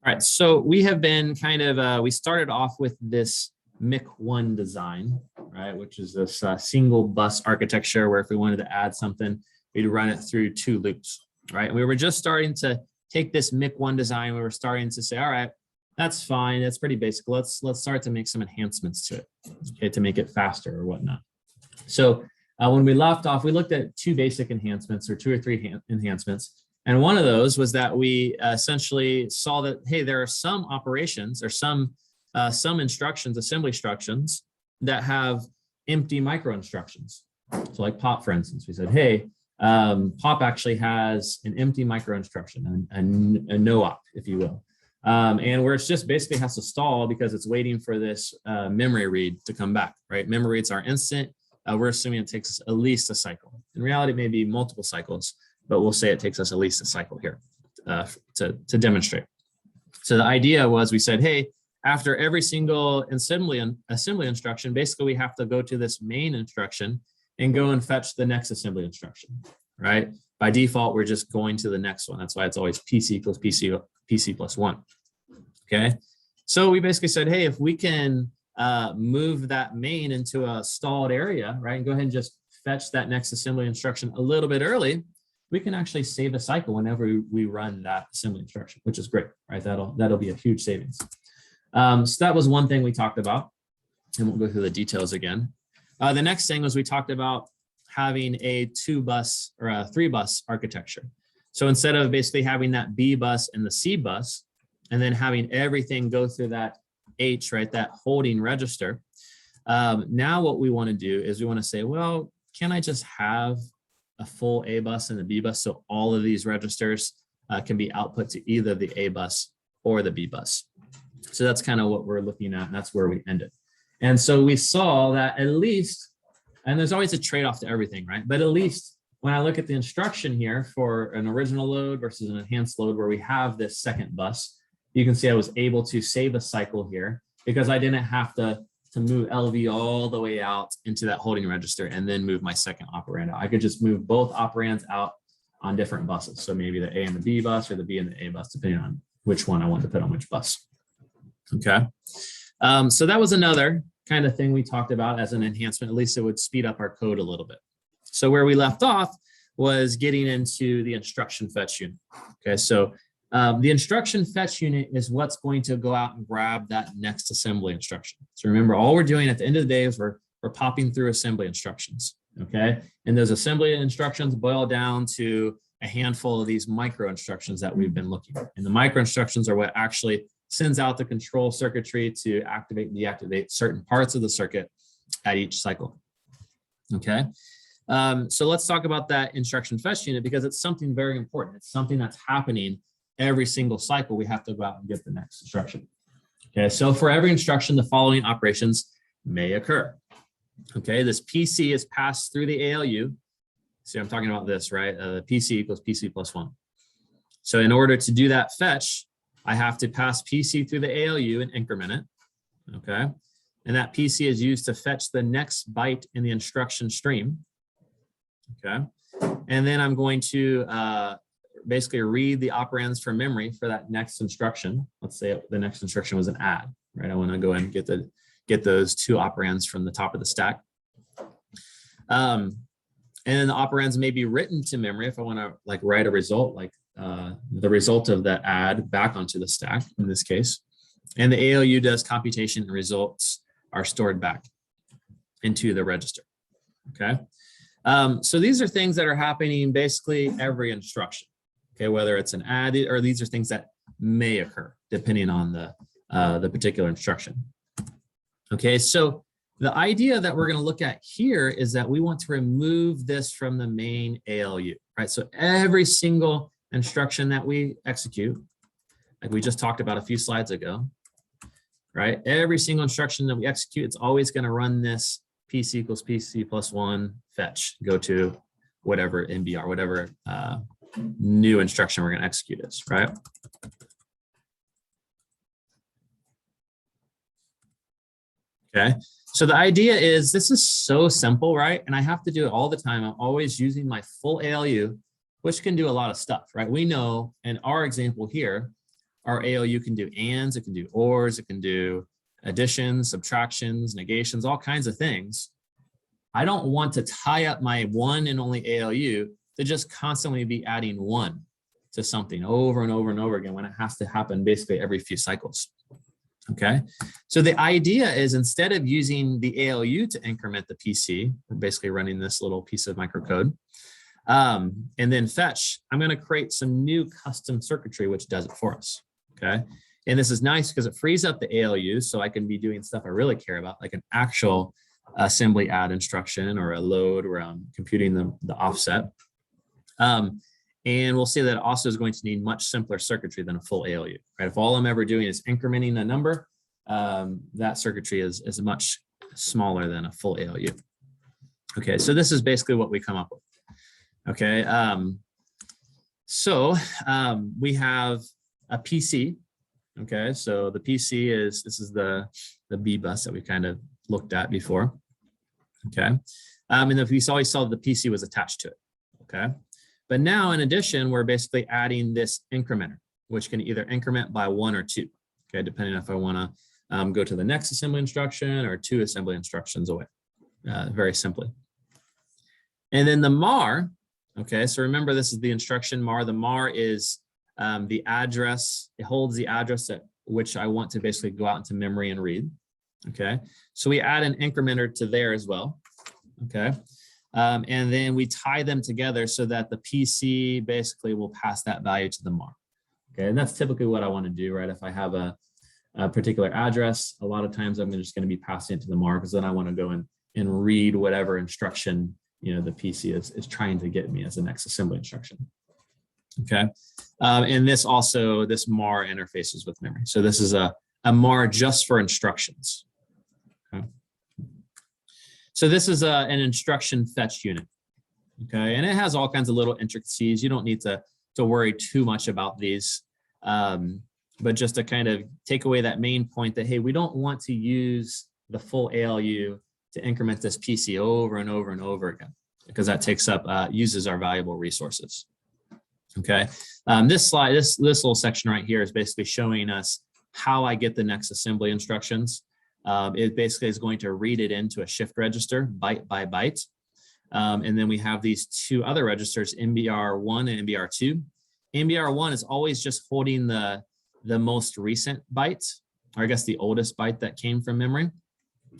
All right, so we have been kind of, we started off with this MIC1 design, right, which is this single bus architecture where if we wanted to add something, we'd run it through 2 loops, right? And we were just starting to take this MIC1 design. We were starting to say, all right, that's fine. That's pretty basic. Let's start to make some enhancements to it, okay, to make it faster or whatnot. So when we left off, we looked at 2 basic enhancements or 2 or 3 enhancements. And one of those was that we essentially saw that, hey, there are some operations or some instructions, assembly instructions that have empty micro instructions. So like pop, for instance, we said, hey, pop actually has an empty micro instruction, a no op, if you will. And where it's just basically has to stall because it's waiting for this memory read to come back, right? Memory reads are instant. We're assuming it takes us at least a cycle. In reality, it may be multiple cycles, but we'll say it takes us at least a cycle here to demonstrate. So the idea was we said, hey, after every single assembly instruction, basically we have to go to this main instruction and go and fetch the next assembly instruction, right? By default, we're just going to the next one. That's why it's always PC equals PC plus 1, okay? So we basically said, hey, if we can move that main into a stalled area, right, and go ahead and just fetch that next assembly instruction a little bit early, we can actually save a cycle whenever we run that assembly instruction, which is great, right? That'll be a huge savings. So that was one thing we talked about, and we'll go through the details again. The next thing was we talked about having a 2-bus or a 3-bus architecture. So instead of basically having that B bus and the C bus, and then having everything go through that H, right, that holding register, now what we want to do is we want to say, well, can I just have a full A bus and a B bus so all of these registers can be output to either the A bus or the B bus? So that's kind of what we're looking at, and that's where we ended. And so we saw that at least, and there's always a trade-off to everything, right? But at least when I look at the instruction here for an original load versus an enhanced load where we have this second bus, you can see I was able to save a cycle here because I didn't have to move LV all the way out into that holding register and then move my second operand out. I could just move both operands out on different buses. So maybe the A and the B bus or the B and the A bus, depending on which one I want to put on which bus. Okay. So that was another kind of thing we talked about as an enhancement. At least it would speed up our code a little bit. So where we left off was getting into the instruction fetch unit. Okay. So the instruction fetch unit is what's going to go out and grab that next assembly instruction. So remember, all we're doing at the end of the day is we're popping through assembly instructions, okay? And those assembly instructions boil down to a handful of these micro instructions that we've been looking at. And the micro instructions are what actually sends out the control circuitry to activate and deactivate certain parts of the circuit at each cycle, okay? So let's talk about that instruction fetch unit because it's something very important. It's something that's happening every single cycle. We have to go out and get the next instruction. Okay, so for every instruction, the following operations may occur. Okay, this PC is passed through the ALU. See, I'm talking about this, right? PC equals PC plus 1. So in order to do that fetch, I have to pass PC through the ALU and increment it. Okay, and that PC is used to fetch the next byte in the instruction stream. Okay, and then I'm going to basically read the operands from memory for that next instruction. Let's say the next instruction was an add, right? I want to go and get those 2 operands from the top of the stack. And then the operands may be written to memory if I want to like write a result, like the result of that add back onto the stack in this case. And the ALU does computation and results are stored back into the register, okay? So these are things that are happening basically every instruction. Okay, whether it's an add or these are things that may occur depending on the particular instruction. Okay, so the idea that we're going to look at here is that we want to remove this from the main ALU, right? So every single instruction that we execute, like we just talked about a few slides ago, right? Every single instruction that we execute, it's always going to run this PC equals PC plus 1 fetch, go to whatever NBR, whatever new instruction we're going to execute is, right? Okay, so the idea is this is so simple, right? And I have to do it all the time. I'm always using my full ALU, which can do a lot of stuff, right? We know in our example here, our ALU can do ands, it can do ors, it can do additions, subtractions, negations, all kinds of things. I don't want to tie up my one and only ALU to just constantly be adding one to something over and over and over again when it has to happen basically every few cycles. Okay, so the idea is instead of using the ALU to increment the PC, we're basically running this little piece of microcode, and then fetch, I'm going to create some new custom circuitry which does it for us. Okay, and this is nice because it frees up the ALU so I can be doing stuff I really care about, like an actual assembly add instruction or a load where I'm computing the offset. And we'll see that it also is going to need much simpler circuitry than a full ALU, right? If all I'm ever doing is incrementing a number, that circuitry is much smaller than a full ALU. Okay, so this is basically what we come up with. Okay, we have a PC. Okay, so the PC this is the B bus that we kind of looked at before. Okay, and if we always saw the PC was attached to it. Okay. But now, in addition, we're basically adding this incrementer, which can either increment by 1 or 2, okay, depending if I want to go to the next assembly instruction or 2 assembly instructions away, very simply. And then the MAR, okay, so remember this is the instruction MAR. The MAR is the address, it holds the address at which I want to basically go out into memory and read, okay? So we add an incrementer to there as well, okay? And then we tie them together so that the PC basically will pass that value to the MAR. Okay, and that's typically what I want to do, right? If I have a particular address, a lot of times I'm just going to be passing it to the MAR because then I want to go and read whatever instruction, you know, the PC is trying to get me as the next assembly instruction. Okay, and this MAR interfaces with memory. So this is a MAR just for instructions. Okay. So this is an instruction fetch unit, okay? And it has all kinds of little intricacies. You don't need to worry too much about these, but just to kind of take away that main point that, hey, we don't want to use the full ALU to increment this PC over and over and over again, because that takes up, uses our valuable resources, okay? This slide, this little section right here is basically showing us how I get the next assembly instructions. It basically is going to read it into a shift register byte by byte. And then we have these 2 other registers, MBR1 and MBR2. MBR1 is always just holding the most recent byte, or I guess the oldest byte that came from memory.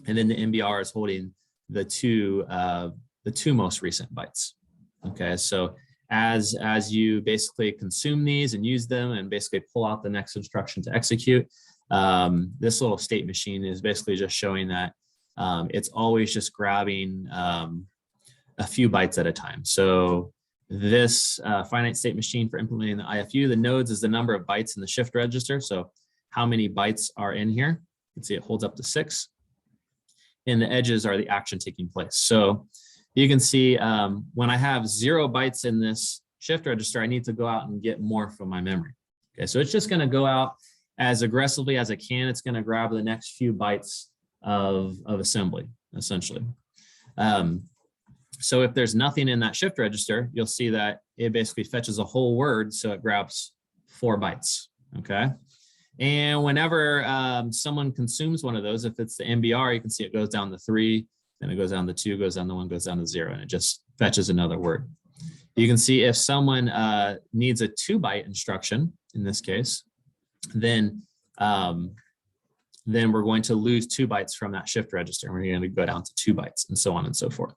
And then the MBR is holding the two most recent bytes. Okay, so as you basically consume these and use them and basically pull out the next instruction to execute, this little state machine is basically just showing that it's always just grabbing a few bytes at a time. So this finite state machine for implementing the IFU, the nodes is the number of bytes in the shift register. So how many bytes are in here? You can see it holds up to 6. And the edges are the action taking place. So you can see when I have 0 bytes in this shift register, I need to go out and get more from my memory. Okay, so it's just going to go out as aggressively as it can. It's going to grab the next few bytes of assembly, essentially. So if there's nothing in that shift register, you'll see that it basically fetches a whole word, so it grabs 4 bytes, okay? And whenever someone consumes one of those, if it's the MBR, you can see it goes down to 3, then it goes down to 2, goes down to 1, goes down to 0, and it just fetches another word. You can see if someone needs a 2-byte instruction, in this case, then we're going to lose 2 bytes from that shift register. And we're going to go down to 2 bytes and so on and so forth.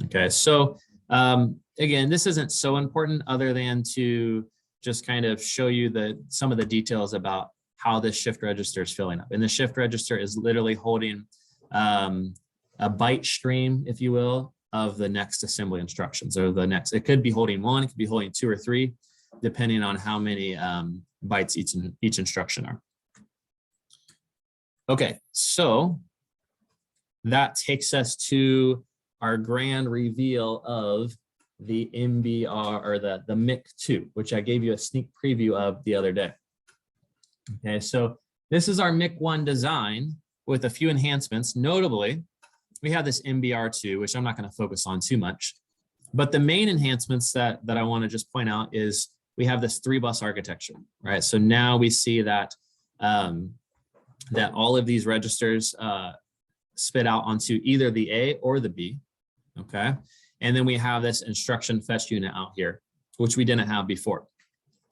Okay, so again, this isn't so important other than to just kind of show you some of the details about how this shift register is filling up. And the shift register is literally holding a byte stream, if you will, of the next assembly instructions, or the next, it could be holding 1, it could be holding 2 or 3, depending on how many bytes each instruction are. Okay, so that takes us to our grand reveal of the MBR, or the MIC2, which I gave you a sneak preview of the other day. Okay, so this is our MIC1 design with a few enhancements. Notably, we have this MBR2, which I'm not going to focus on too much, but the main enhancements that I want to just point out is we have this 3-bus architecture, right? So now we see that that all of these registers spit out onto either the A or the B, okay? And then we have this instruction fetch unit out here, which we didn't have before.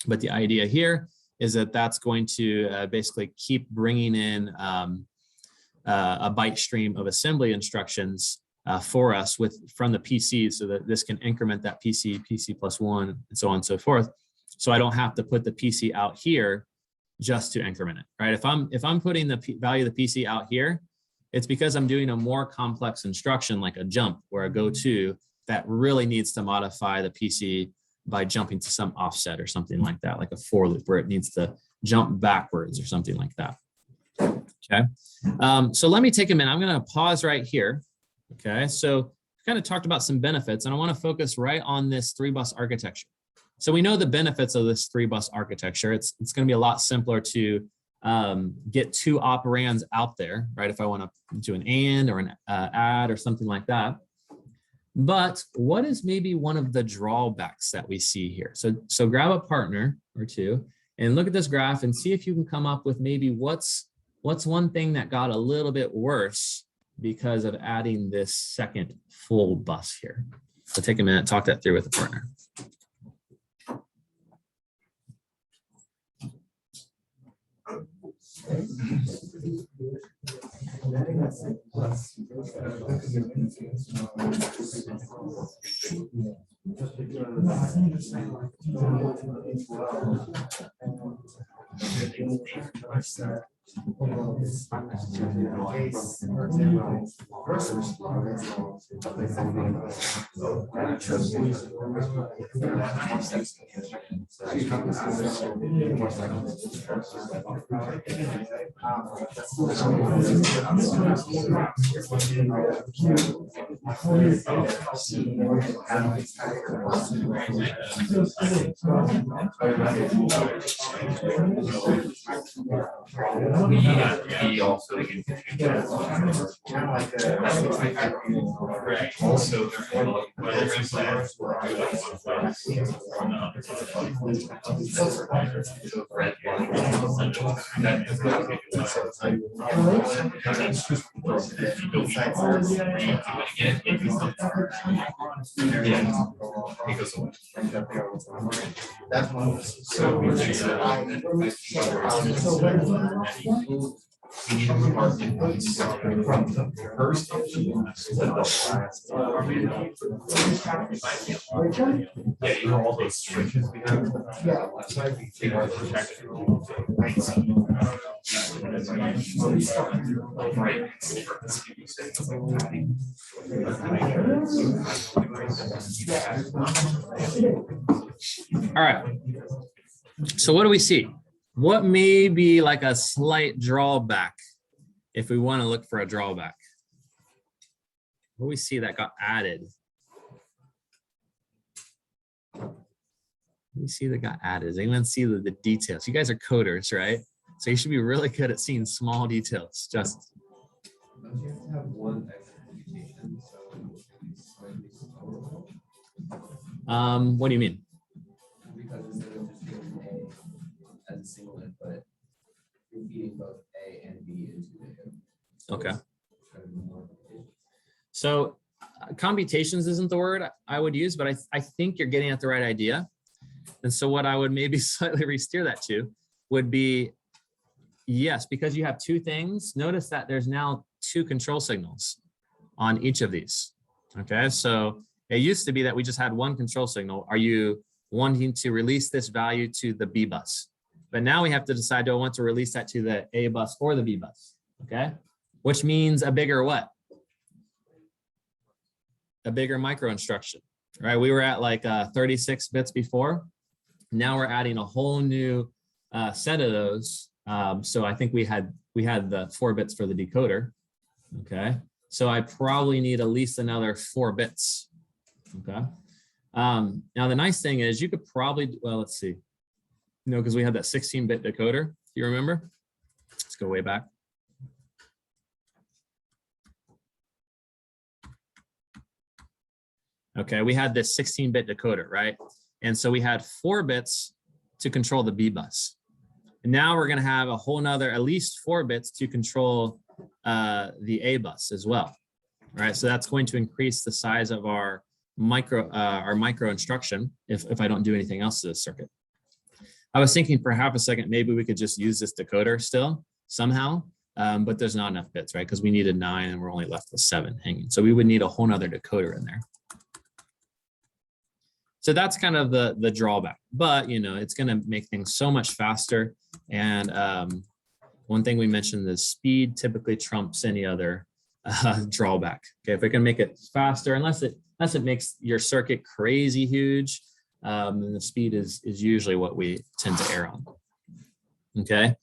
But the idea here is that that's going to basically keep bringing in a byte stream of assembly instructions for us from the PC, so that this can increment that PC +1, and so on and so forth. So I don't have to put the PC out here just to increment it, right? If I'm putting the value of the PC out here, it's because I'm doing a more complex instruction like a jump or a go to that really needs to modify the PC by jumping to some offset or something like that, like a for loop where it needs to jump backwards or something like that. Okay, so let me take a minute. I'm going to pause right here. Okay, so kind of talked about some benefits, and I want to focus right on this 3-bus architecture. So we know the benefits of this 3-bus architecture. It's going to be a lot simpler to get 2 operands out there, right? If I want to do an and or an add or something like that. But what is maybe one of the drawbacks that we see here? So grab a partner or 2 and look at this graph and see if you can come up with maybe what's one thing that got a little bit worse because of adding this second full bus here. So take a minute, talk that through with the partner. All right, so what do we see? What may be like a slight drawback if we want to look for a drawback? What do we see that got added? Let me see that got added. Does anyone see the details? You guys are coders, right? So you should be really good at seeing small details. Just Don't you have to have one extra computation? So what do you mean? because instead of just giving A as a single input, you're feeding both A and B into the Okay. So computations isn't the word I would use, but I think you're getting at the right idea. And so what I would maybe slightly re-steer that to would be, yes, because you have 2 things, notice that there's now 2 control signals on each of these. Okay, so it used to be that we just had 1 control signal. Are you wanting to release this value to the B bus? But now we have to decide, do I want to release that to the A bus or the B bus? Okay, which means a bigger what? A bigger micro instruction, right? We were at like 36 bits before. Now we're adding a whole new set of those. So I think we had the 4 bits for the decoder. Okay, so I probably need at least another 4 bits. Okay. Now the nice thing is you could probably, well, let's see, because we had that 16-bit decoder. Do you remember? Let's go way back. Okay, we had this 16-bit decoder, right? And so we had 4 bits to control the B bus. And now we're going to have a whole nother, at least 4 bits to control the A bus as well. All right, so that's going to increase the size of our micro instruction if I don't do anything else to this circuit. I was thinking for half a second, maybe we could just use this decoder still somehow, but there's not enough bits, right? Because we needed 9 and we're only left with 7 hanging. So we would need a whole nother decoder in there. So that's kind of the drawback, but you know, it's gonna make things so much faster. And one thing we mentioned is speed typically trumps any other drawback. Okay, if we can make it faster, unless it makes your circuit crazy huge, then the speed is usually what we tend to err on. Okay,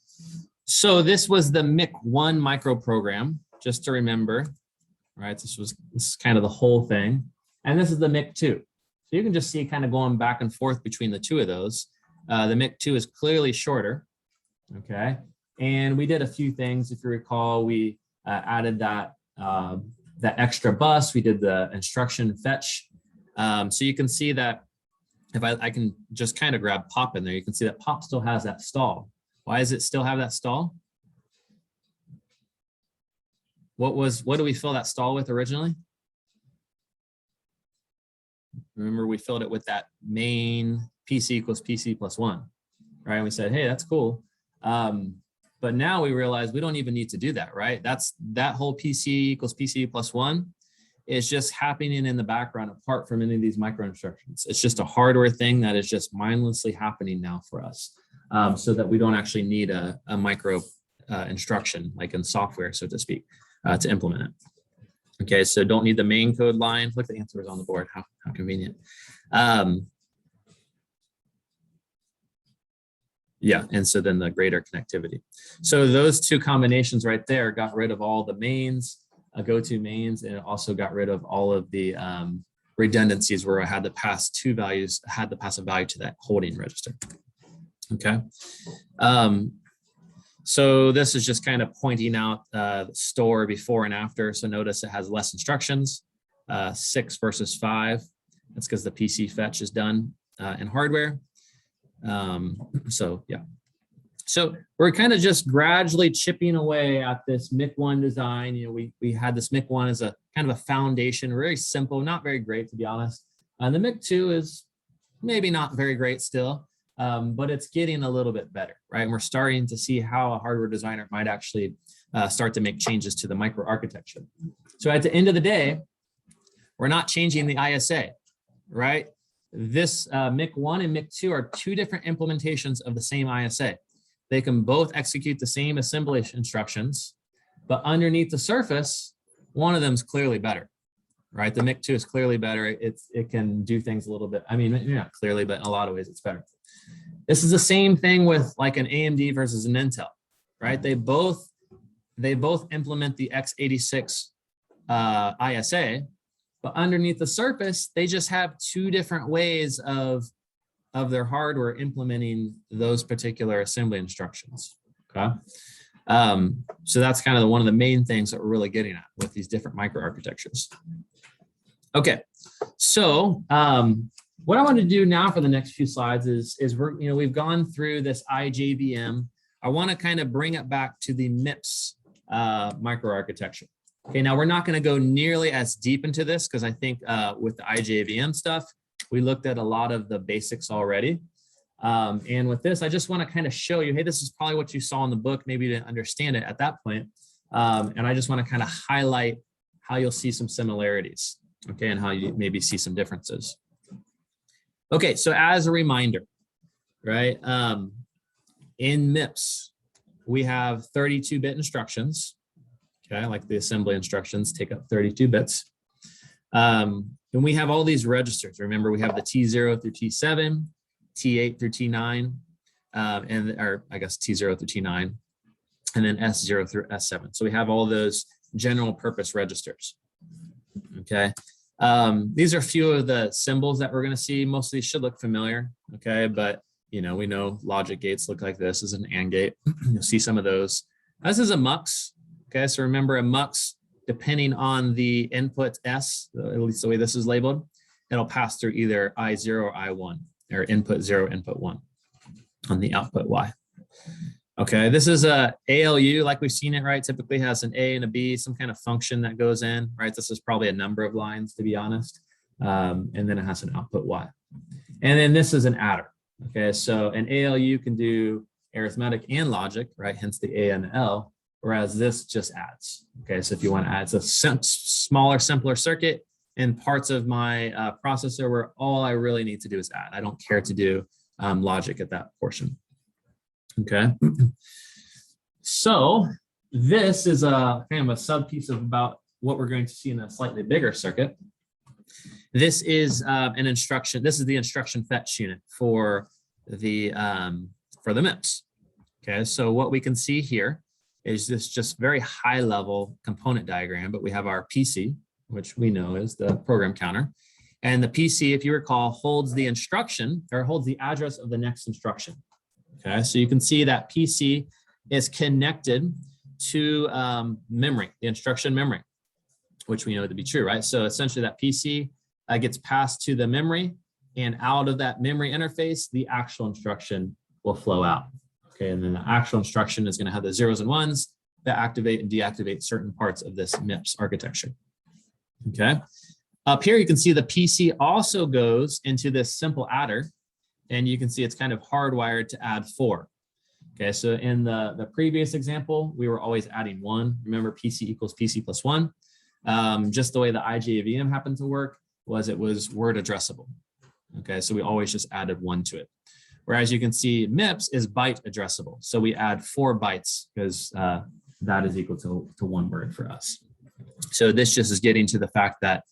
so this was the MIC1 micro program, just to remember, right? This is kind of the whole thing, and this is the MIC2. So you can just see kind of going back and forth between the two of those. The MIC2 is clearly shorter, okay? And we did a few things. If you recall, we added that extra bus. We did the instruction fetch. So you can see that if I can just kind of grab pop in there, you can see that pop still has that stall. Why does it still have that stall? What do we fill that stall with originally? Remember, we filled it with that main PC equals PC plus 1, right? And we said, hey, that's cool. But now we realize we don't even need to do that, right? That whole PC equals PC plus 1 is just happening in the background apart from any of these micro instructions. It's just a hardware thing that is just mindlessly happening now for us, so that we don't actually need a micro instruction like in software, so to speak, to implement it. Okay, so don't need the main code line. Look, the answer is on the board. How convenient. Yeah, and so then the greater connectivity. So those two combinations right there got rid of all the mains, go-to mains, and it also got rid of all of the redundancies where I had to pass a value to that holding register. Okay. So this is just kind of pointing out the store before and after. So notice it has less instructions, 6 versus 5. That's because the PC fetch is done in hardware. So yeah. So we're kind of just gradually chipping away at this MIC1 design. You know, we had this MIC1 as a kind of a foundation, very simple, not very great to be honest. And the MIC2 is maybe not very great still. But it's getting a little bit better, right? And we're starting to see how a hardware designer might actually start to make changes to the microarchitecture. So at the end of the day, we're not changing the ISA, right? This MIC1 and MIC2 are 2 different implementations of the same ISA. They can both execute the same assembly instructions, but underneath the surface, one of them is clearly better, right? The MIC2 is clearly better. It can do things a little bit. I mean, not clearly, but in a lot of ways it's better. This is the same thing with like an AMD versus an Intel, right? They both implement the x86 ISA, but underneath the surface, they just have 2 different ways of their hardware implementing those particular assembly instructions. Okay, so that's kind of one of the main things that we're really getting at with these different microarchitectures. Okay, so what I want to do now for the next few slides is we've gone through this IJVM. I want to kind of bring it back to the MIPS microarchitecture. Okay, now we're not going to go nearly as deep into this because I think with the IJVM stuff, we looked at a lot of the basics already. And with this, I just want to kind of show you, hey, this is probably what you saw in the book. Maybe you didn't understand it at that point. And I just want to kind of highlight how you'll see some similarities, okay, and how you maybe see some differences. Okay, so as a reminder, right, in MIPS, we have 32-bit instructions, okay, like the assembly instructions take up 32 bits. And we have all these registers. Remember, we have the T0 through T7, T8 through T9, or I guess T0 through T9, and then S0 through S7. So we have all those general purpose registers, okay? These are a few of the symbols that we're going to see. Most of these should look familiar, okay? But, we know logic gates look like this. This is an AND gate. You'll see some of those. This is a MUX, okay? So remember a MUX, depending on the input S, at least the way this is labeled, it'll pass through either I0 or I1. or input 0, input 1 on the output Y. Okay, this is a ALU like we've seen it, right? Typically has an A and a B, some kind of function that goes in, right? This is probably a number of lines, to be honest. And then it has an output Y. And then this is an adder. Okay, so an ALU can do arithmetic and logic, right? Hence the A and the L, whereas this just adds. Okay, so if you want to add, it's a smaller, simpler circuit in parts of my processor where all I really need to do is add. I don't care to do logic at that portion. Okay, so this is a kind of a sub piece of about what we're going to see in a slightly bigger circuit. This is an instruction. This is the instruction fetch unit for the MIPS. Okay, so what we can see here is this just very high level component diagram, but we have our PC, which we know is the program counter. And the PC, if you recall, holds the instruction or holds the address of the next instruction. Okay, so you can see that PC is connected to memory, the instruction memory, which we know to be true, right? So essentially that PC gets passed to the memory, and out of that memory interface, the actual instruction will flow out. Okay, and then the actual instruction is going to have the zeros and ones that activate and deactivate certain parts of this MIPS architecture. Okay, up here you can see the PC also goes into this simple adder, and you can see it's kind of hardwired to add 4. Okay, so in the previous example, we were always adding 1. Remember, PC equals PC plus 1. Just the way the IGAVM happened to work was it was word addressable. Okay, so we always just added 1 to it. Whereas you can see MIPS is byte addressable. So we add 4 bytes because that is equal to 1 word for us. So this just is getting to the fact that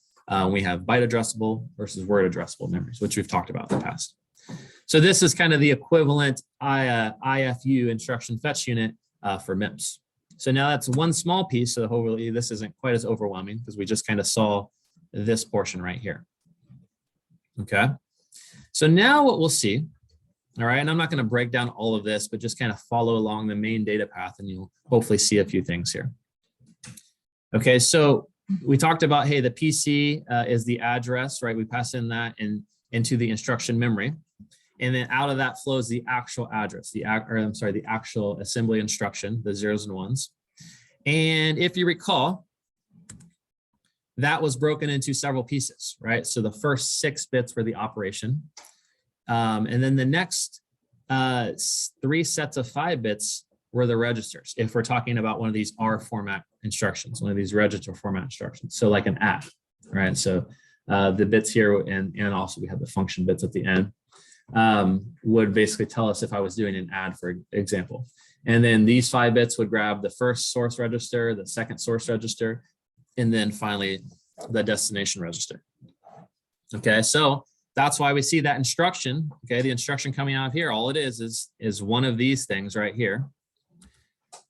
we have byte addressable versus word addressable memories, which we've talked about in the past. So this is kind of the equivalent IFU instruction fetch unit for MIPS. So now that's one small piece. So hopefully this isn't quite as overwhelming because we just kind of saw this portion right here. Okay. So now what we'll see, all right, and I'm not going to break down all of this, but just kind of follow along the main data path and you'll hopefully see a few things here. Okay, so we talked about, hey, the PC is the address, right? We pass in that into the instruction memory. And then out of that flows the actual address, the actual assembly instruction, the zeros and ones. And if you recall, that was broken into several pieces, right? So the first 6 bits were the operation. And then the next 3 sets of 5 bits were the registers. If we're talking about one of these R format instructions, one of these register format instructions. So like an add, right? So the bits here, and also we have the function bits at the end, would basically tell us if I was doing an add, for example. And then these 5 bits would grab the first source register, the second source register, and then finally the destination register. Okay, so that's why we see that instruction. Okay, the instruction coming out of here, all it is one of these things right here.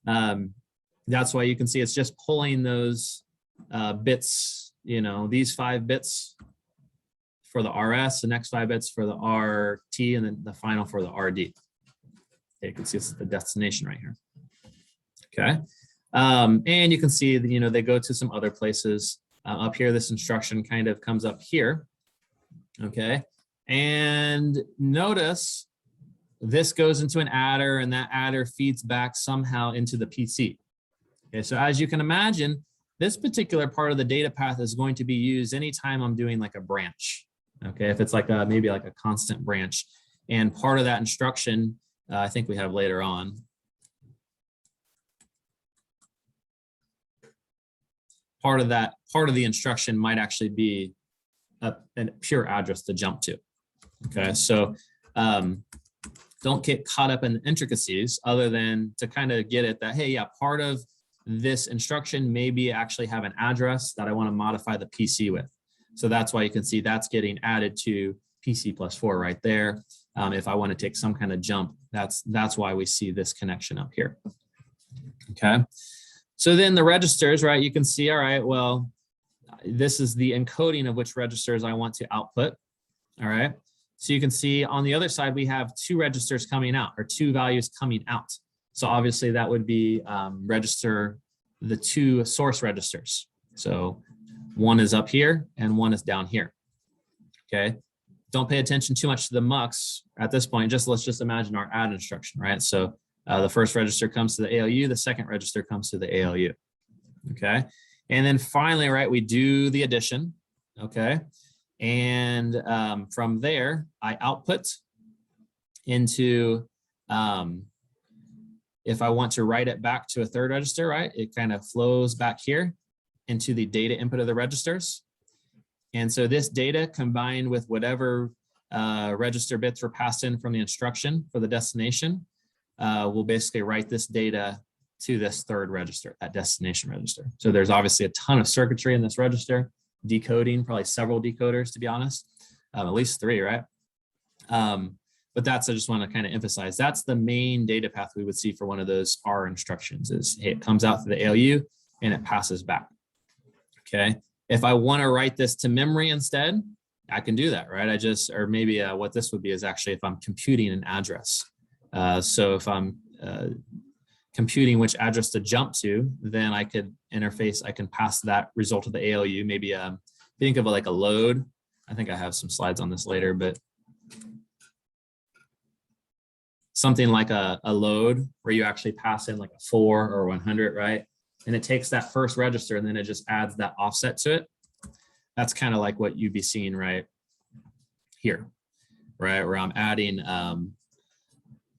That's why you can see it's just pulling those bits, you know, these 5 bits for the RS, the next 5 bits for the RT, and then the final for the RD. Okay, you can see it's the destination right here. Okay, and you can see that, you know, they go to some other places. Up here, this instruction kind of comes up here. Okay, and notice this goes into an adder, and that adder feeds back somehow into the PC. Okay, so as you can imagine, this particular part of the data path is going to be used anytime I'm doing like a branch. Okay, if it's like maybe like a constant branch, and part of that instruction, I think we have later on. Part of the instruction might actually be a pure address to jump to. Okay, so don't get caught up in the intricacies other than to kind of get it that, hey, yeah, part of this instruction maybe actually have an address that I want to modify the PC with. So that's why you can see that's getting added to PC plus 4 right there. If I want to take some kind of jump, that's why we see this connection up here. Okay, so then the registers, right, you can see, all right, well, this is the encoding of which registers I want to output. All right, so you can see on the other side, we have 2 registers coming out, or 2 values coming out. So obviously that would be register the 2 source registers. So one is up here and one is down here. Okay, don't pay attention too much to the mux at this point. Let's just imagine our add instruction, right? So the first register comes to the ALU, the second register comes to the ALU, okay? And then finally, right, we do the addition, okay? And from there, I output into, if I want to write it back to a third register, right, it kind of flows back here into the data input of the registers. And so this data combined with whatever register bits were passed in from the instruction for the destination will basically write this data to this third register, that destination register. So there's obviously a ton of circuitry in this register, decoding, probably several decoders, to be honest, at least 3, right? But that's, I just want to kind of emphasize, that's the main data path we would see for one of those R instructions is, hey, it comes out to the ALU and it passes back, okay? If I want to write this to memory instead, I can do that, right? Or maybe what this would be is actually if I'm computing an address. So if I'm computing which address to jump to, then I could interface, I can pass that result to the ALU. Maybe think of it like a load. I think I have some slides on this later, but something like a load where you actually pass in like a 4 or 100, right? And it takes that first register and then it just adds that offset to it. That's kind of like what you'd be seeing right here, right? Where I'm adding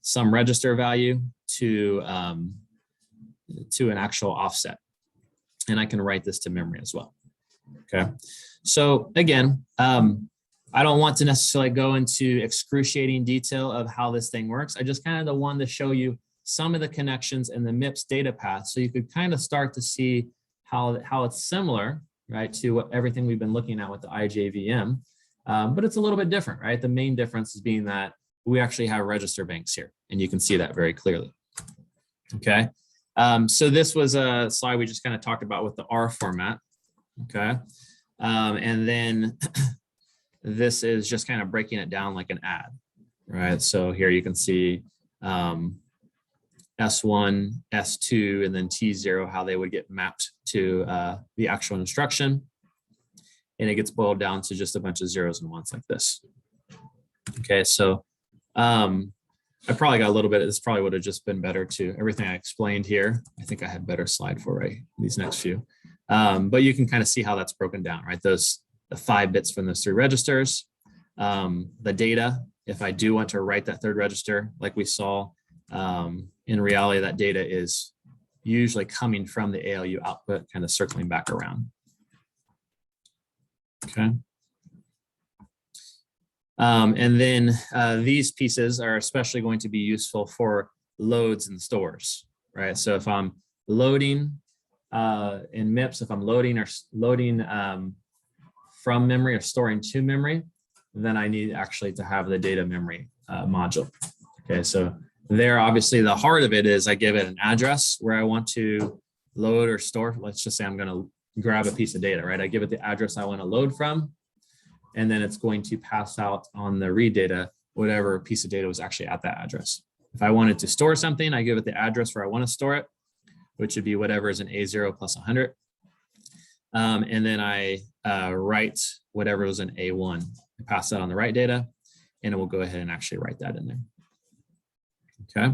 some register value to an actual offset. And I can write this to memory as well, okay? So again, I don't want to necessarily go into excruciating detail of how this thing works. I just kind of wanted to show you some of the connections in the MIPS data path so you could kind of start to see how it's similar, right, to what everything we've been looking at with the IJVM, but it's a little bit different, right? The main difference is being that we actually have register banks here, and you can see that very clearly, okay? So this was a slide we just kind of talked about with the R format, okay? And then this is just kind of breaking it down like an add, right? So here you can see S1, S2, and then T0, how they would get mapped to the actual instruction. And it gets boiled down to just a bunch of zeros and ones like this. Okay, so I probably got a little bit, this probably would have just been better to everything I explained here. I think I had better slide for these next few. But you can kind of see how that's broken down, right? The 5 bits from those 3 registers, the data, if I do want to write that third register, like we saw, in reality, that data is usually coming from the ALU output, kind of circling back around. Okay. And then these pieces are especially going to be useful for loads and stores, right? So if I'm loading in MIPS, if I'm loading from memory or storing to memory, then I need actually to have the data memory module. Okay, so there, obviously, the heart of it is I give it an address where I want to load or store. Let's just say I'm going to grab a piece of data, right? I give it the address I want to load from, and then it's going to pass out on the read data whatever piece of data was actually at that address. If I wanted to store something, I give it the address where I want to store it, which would be whatever is an A0 plus 100. And then I write whatever was an A1. I pass that on the write data, and it will go ahead and actually write that in there. Okay.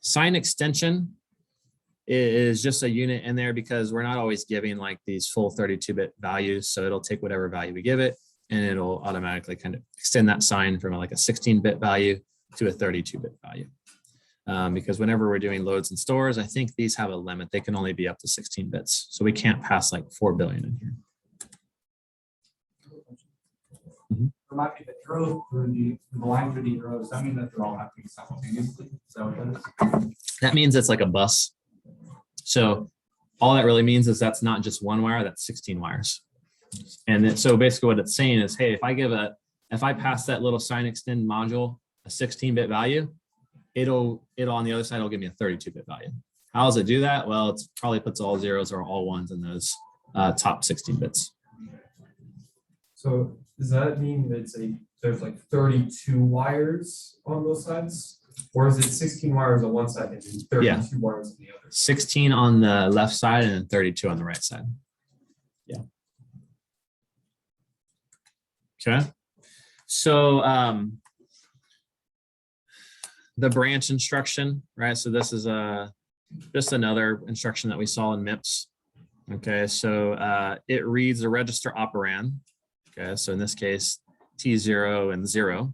Sign extension is just a unit in there because we're not always giving like these full 32-bit values. So it'll take whatever value we give it, and it'll automatically kind of extend that sign from like a 16-bit value to a 32-bit value. Because whenever we're doing loads and stores, I think these have a limit. They can only be up to 16 bits. So we can't pass like 4 billion in here. Remind me, the arrows through the line through the arrows, that means that they're all happening simultaneously. Is that what that is? That means it's like a bus. So all that really means is that's not just one wire, that's 16 wires. And then, so basically what it's saying is, hey, if I pass that little sign extend module a 16-bit value, it'll on the other side, it'll give me a 32-bit value. How does it do that? Well, it probably puts all zeros or all ones in those top 16 bits. So does that mean that there's like 32 wires on those sides? Or is it 16 wires on one side and 32 wires on the other? 16 on the left side and then 32 on the right side. Yeah. Okay. So the branch instruction, right? So this is just another instruction that we saw in MIPS. Okay, so it reads a register operand. Okay, so in this case, T0 and 0.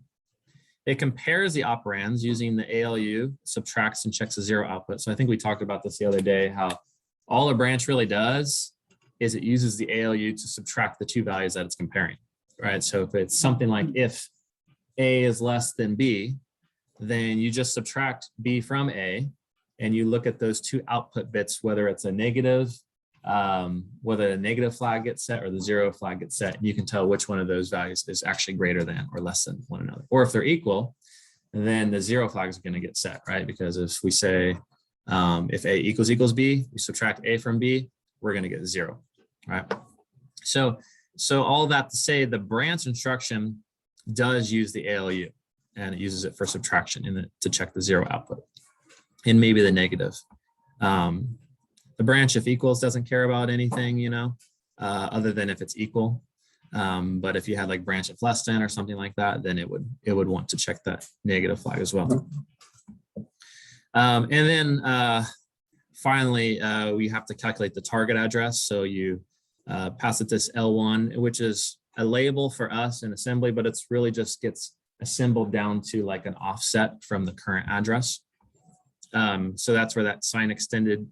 It compares the operands using the ALU, subtracts and checks the 0 output. So I think we talked about this the other day, how all a branch really does is it uses the ALU to subtract the two values that it's comparing, right? So if it's something like if A is less than B, then you just subtract B from A and you look at those two output bits, whether it's a negative, whether the negative flag gets set or the 0 flag gets set, and you can tell which one of those values is actually greater than or less than one another. Or if they're equal, then the 0 flag is going to get set, right? Because if we say if A equals B, we subtract A from B, we're going to get 0, right? So all that to say, the branch instruction does use the ALU, and it uses it for subtraction to check the 0 output and maybe the negative. The branch if equals doesn't care about anything, you know, other than if it's equal. But if you had like branch if less than or something like that, then it would want to check that negative flag as well. And then finally, we have to calculate the target address. So you pass it this L1, which is a label for us in assembly, but it's really just gets assembled down to like an offset from the current address. So that's where that sign extended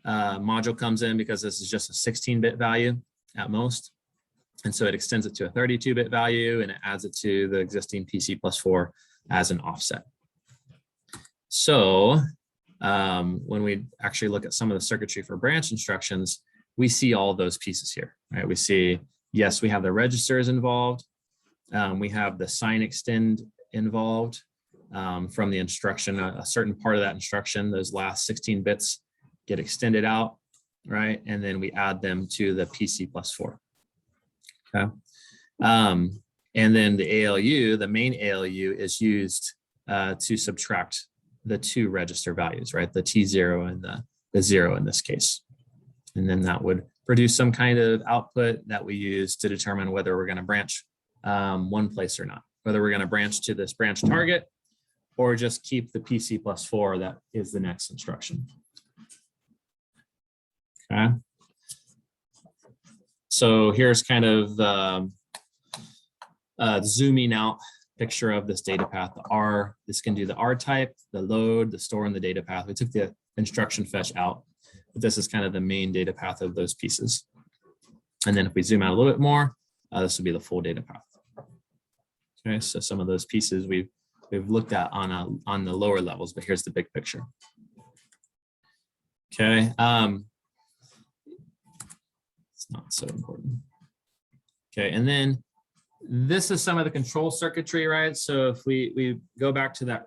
module comes in, because this is just a 16-bit value at most. And so it extends it to a 32-bit value and it adds it to the existing PC+4 as an offset. So when we actually look at some of the circuitry for branch instructions, we see all those pieces here, right? We see, yes, we have the registers involved. We have the sign extend involved. From the instruction, a certain part of that instruction, those last 16 bits get extended out, right? And then we add them to the PC+4. Okay. And then the ALU, the main ALU, is used to subtract the two register values, right? The T0 and the 0 in this case. And then that would produce some kind of output that we use to determine whether we're going to branch one place or not, whether we're going to branch to this branch target or just keep the PC+4, that is the next instruction. Okay. So here's kind of the zooming out picture of this data path. The R, this can do the R type, the load, the store, and the data path. We took the instruction fetch out, but this is kind of the main data path of those pieces. And then if we zoom out a little bit more, this would be the full data path. Okay, so some of those pieces we've looked at on the lower levels, but here's the big picture. Okay, it's not so important. Okay, and then this is some of the control circuitry, right? So if we go back to the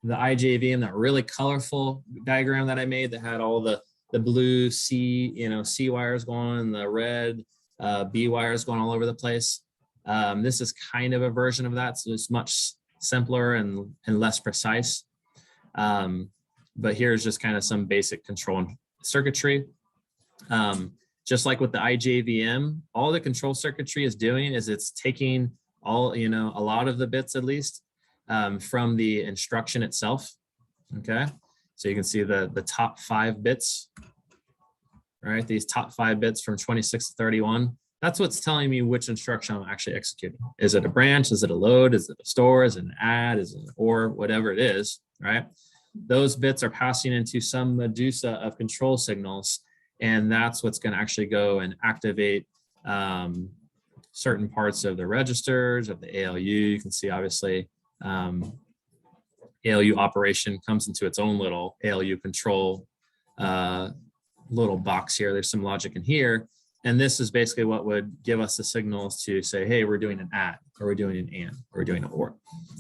IJVM, that really colorful diagram that I made that had all the blue C wires going on, the red B wires going all over the place. This is kind of a version of that, so it's much simpler and less precise. But here's just kind of some basic control circuitry. Just like with the IJVM, all the control circuitry is doing is it's taking all, a lot of the bits at least from the instruction itself. Okay, so you can see the top 5 bits, right? These top 5 bits from 26 to 31. That's what's telling me which instruction I'm actually executing. Is it a branch? Is it a load? Is it a store? Is it an add? Is it an or? Whatever it is, right? Those bits are passing into some medusa of control signals, and that's what's going to actually go and activate certain parts of the registers, of the ALU. You can see, obviously, ALU operation comes into its own little ALU control little box here. There's some logic in here. And this is basically what would give us the signals to say, hey, we're doing an add, or we're doing an and, or we're doing an or.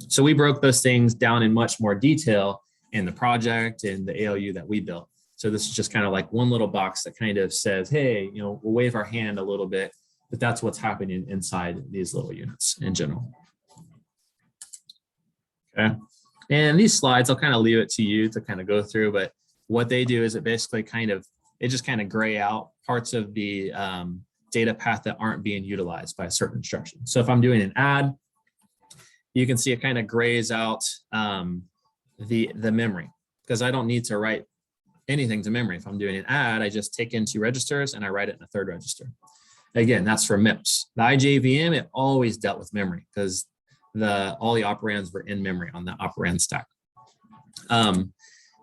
So we broke those things down in much more detail in the project and the ALU that we built. So this is just kind of like one little box that kind of says, hey, we'll wave our hand a little bit, but that's what's happening inside these little units in general. Okay. And these slides, I'll kind of leave it to you to kind of go through, but what they do is it basically just kind of gray out parts of the data path that aren't being utilized by a certain instruction. So if I'm doing an add, you can see it kind of grays out the memory, because I don't need to write anything to memory. If I'm doing an add, I just take in 2 registers and I write it in a 3rd register. Again, that's for MIPS. The IJVM, it always dealt with memory because all the operands were in memory on the operand stack.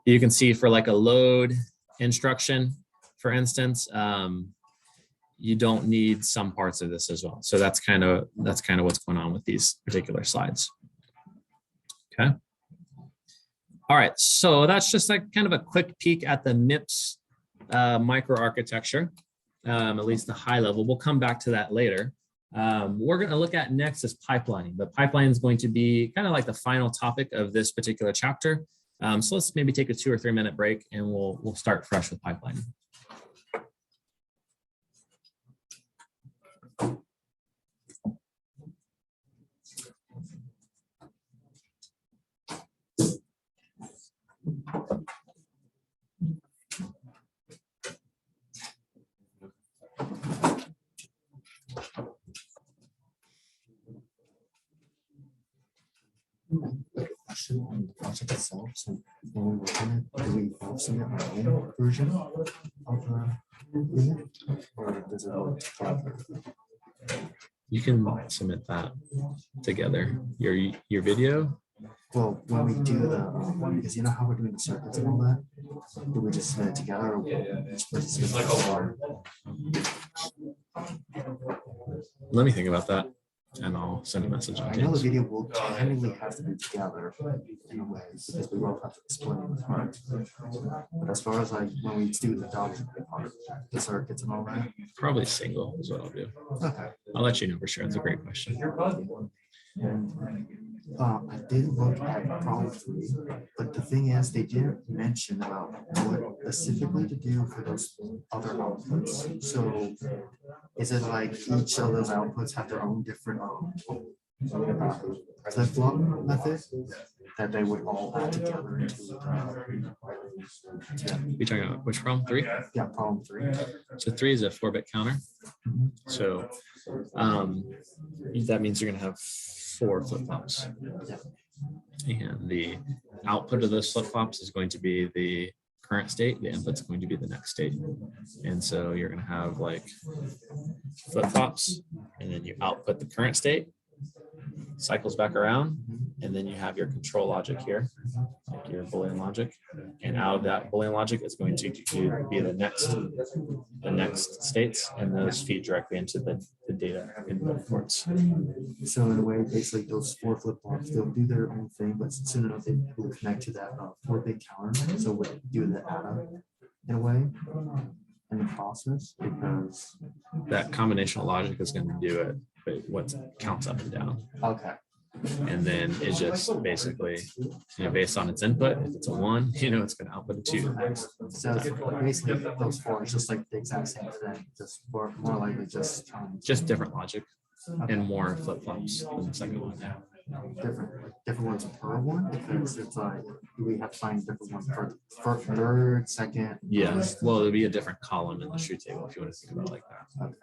You can see for like a load instruction, for instance, you don't need some parts of this as well. So that's kind of what's going on with these particular slides. Okay. All right, so that's just like kind of a quick peek at the MIPS microarchitecture, at least the high level. We'll come back to that later. We're going to look at next is pipelining. The pipeline is going to be kind of like the final topic of this particular chapter. So let's maybe take a 2 or 3 minute break and we'll start fresh with pipelining. Question on the project itself. So when we're working it, do we both submit our own version of the unit, or does it all together? You can submit that together. Your video. Well, when we do the, because you know how we're doing the circuits and all that, do we just submit it together? Or each person submit Like a alarm. Let me think about that, and I'll send a message on I know the Teams. video will technically have to be together in a way, because we both have to explain the part. But as far as like when we do the document part, the circuits and all that. Probably single is what I'll do. Okay. I'll let you know for sure. It's a great question. I did look at problem 3, but the thing is, they didn't mention about what specifically to do for those other outputs. So is it like each of those outputs have their own different flip-flop method that they would all add together into You talking about which problem? 3? yeah, problem 3. So 3 is a 4-bit counter. So that means you're going to have 4 flip-flops. And the output of those flip-flops is going to be the current state. The input's going to be the next state. And so you're going to have like flip-flops, and then you output the current state, cycles back around, and then you have your control logic here, like your Boolean logic. And out of that Boolean logic is going to be the next states, and those feed directly into the data input ports. So in a way, basically those 4 flip-flops, they'll do their own thing, but soon enough they will connect to that 4-bit counter. So we do the add in a way in the process, because That combinational logic is going to do it, but what counts up and down. okay. And then it just basically, based on its input, if it's a 1, it's going to output a 2 next. So basically those 4 is just like the exact same thing, just more likely just Different logic and more flip-flops than the second one. different ones per one, because it's like we have to find different ones for third, second. Yeah, well, there'll be a different column in the truth table if you want to think about it like that. Okay.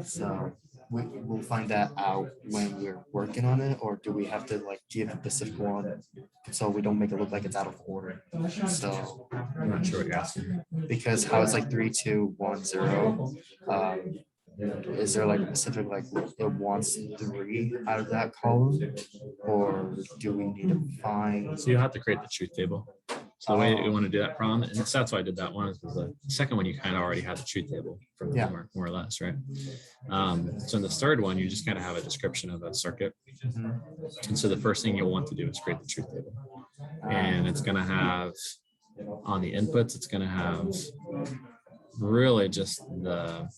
So we'll find that out when we're working on it, or do we have to like give a specific one so we don't make it look like it's out of order? So I'm not sure what you're asking. because how it's like 3, 2, 1, 0. Is there like a specific, like it wants 3 out of that column, or do we need to find? So you'll have to create the truth table. So the way you want to do that problem, and that's why I did that one, is because the second one you kind of already had the truth table from the more or less, right? So in the third one, you just kind of have a description of a circuit. And so the first thing you'll want to do is create the truth table. And it's going to have, on the inputs, it's going to have really just that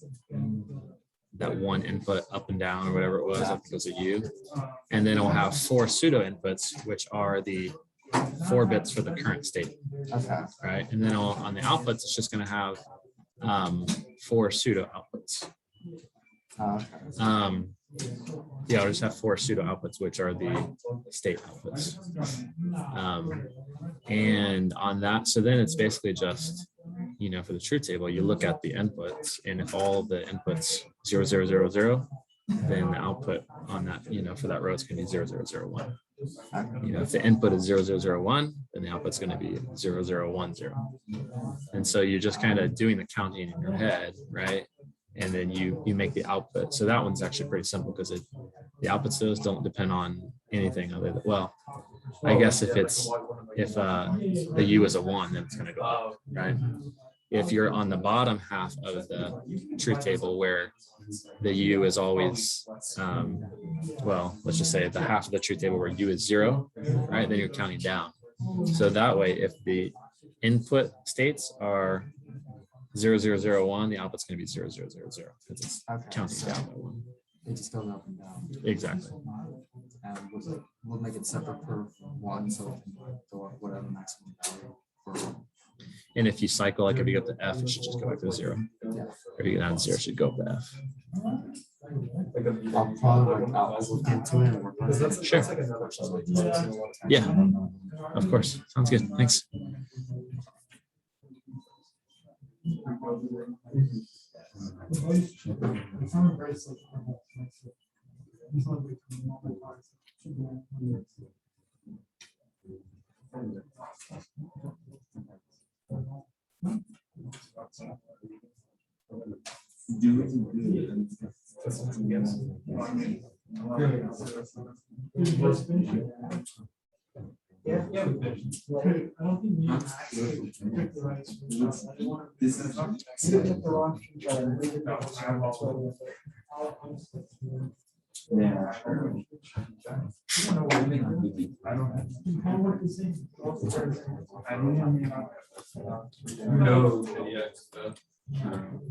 one input up and down or whatever it was, I think it was a U. And then it'll have 4 pseudo inputs, which are the 4 bits for the current state. Okay. Right. And then on the outputs, it's just going to have 4 pseudo outputs. Yeah, I'll just have 4 pseudo outputs, which are the state outputs. And on that, so then it's basically just for the truth table, you look at the inputs, and if all the inputs 0, 0, 0, 0, then the output on that, for that row is going to be 0, 0, 0, 1. If the input is 0, 0, 0, 1, then the output's going to be 0, 0, 1, 0. And so you're just kind of doing the counting in your head, right? And then you make the output. So that one's actually pretty simple because the outputs those don't depend on anything other than, well, I guess if the U is a 1, then it's going to go up, right? If you're on the bottom half of the truth table where the U is always, well, let's just say the half of the truth table where U is 0, right? Then you're counting down. So that way, if the input states are 0, 0, 0, 1, the output's going to be 0, 0, 0, 0 because it's counting down by 1. It just goes up and down. Exactly. And we'll make it separate per one, so it can go up whatever maximum value for. And if you cycle, like if you go to F, it should just go back to 0. Yeah. If you get down to 0, it should go up to F. I'll probably I'll look into it and work on it. Sure. Yeah, of course. Sounds good. Thanks.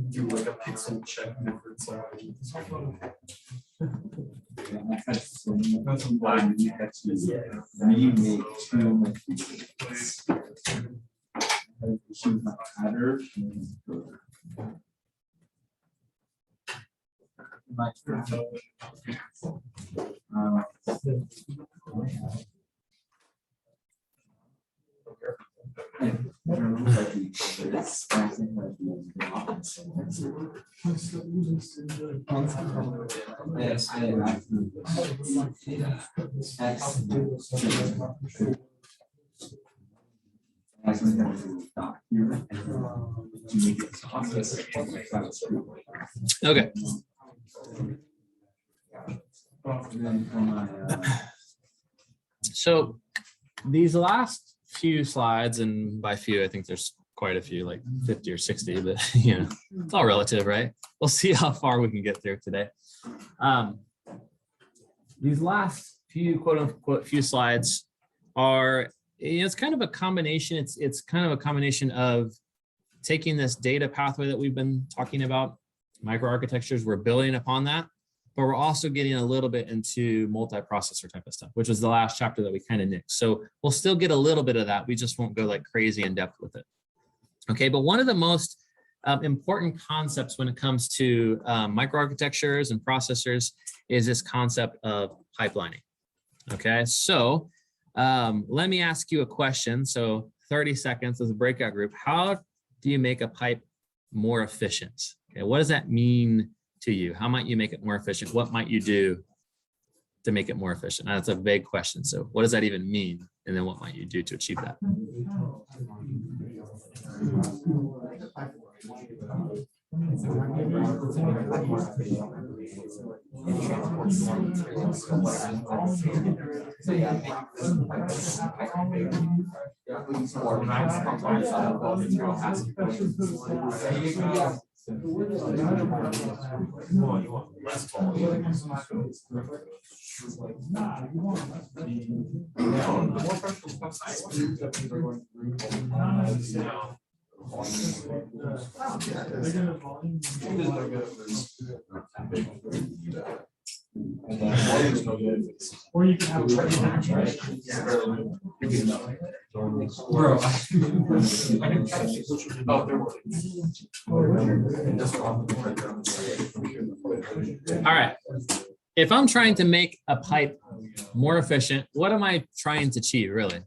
Do like a pixel check difference. Okay. So these last few slides, and by few, I think there's quite a few, like 50 or 60, but it's all relative, right? We'll see how far we can get through today. These last few quote unquote few slides are, it's kind of a combination. It's kind of a combination of taking this data pathway that we've been talking about, microarchitectures, we're building upon that, but we're also getting a little bit into multi-processor type of stuff, which was the last chapter that we kind of nixed. So we'll still get a little bit of that. We just won't go like crazy in depth with it. Okay, but one of the most important concepts when it comes to microarchitectures and processors is this concept of pipelining. Okay, so let me ask you a question. So 30 seconds as a breakout group. How do you make a pipe more efficient? Okay, what does that mean to you? How might you make it more efficient? What might you do to make it more efficient? Now, that's a vague question. So what does that even mean? And then what might you do to achieve that? Or you can have All right. If I'm trying to make a pipe more efficient, what am I trying to achieve, really?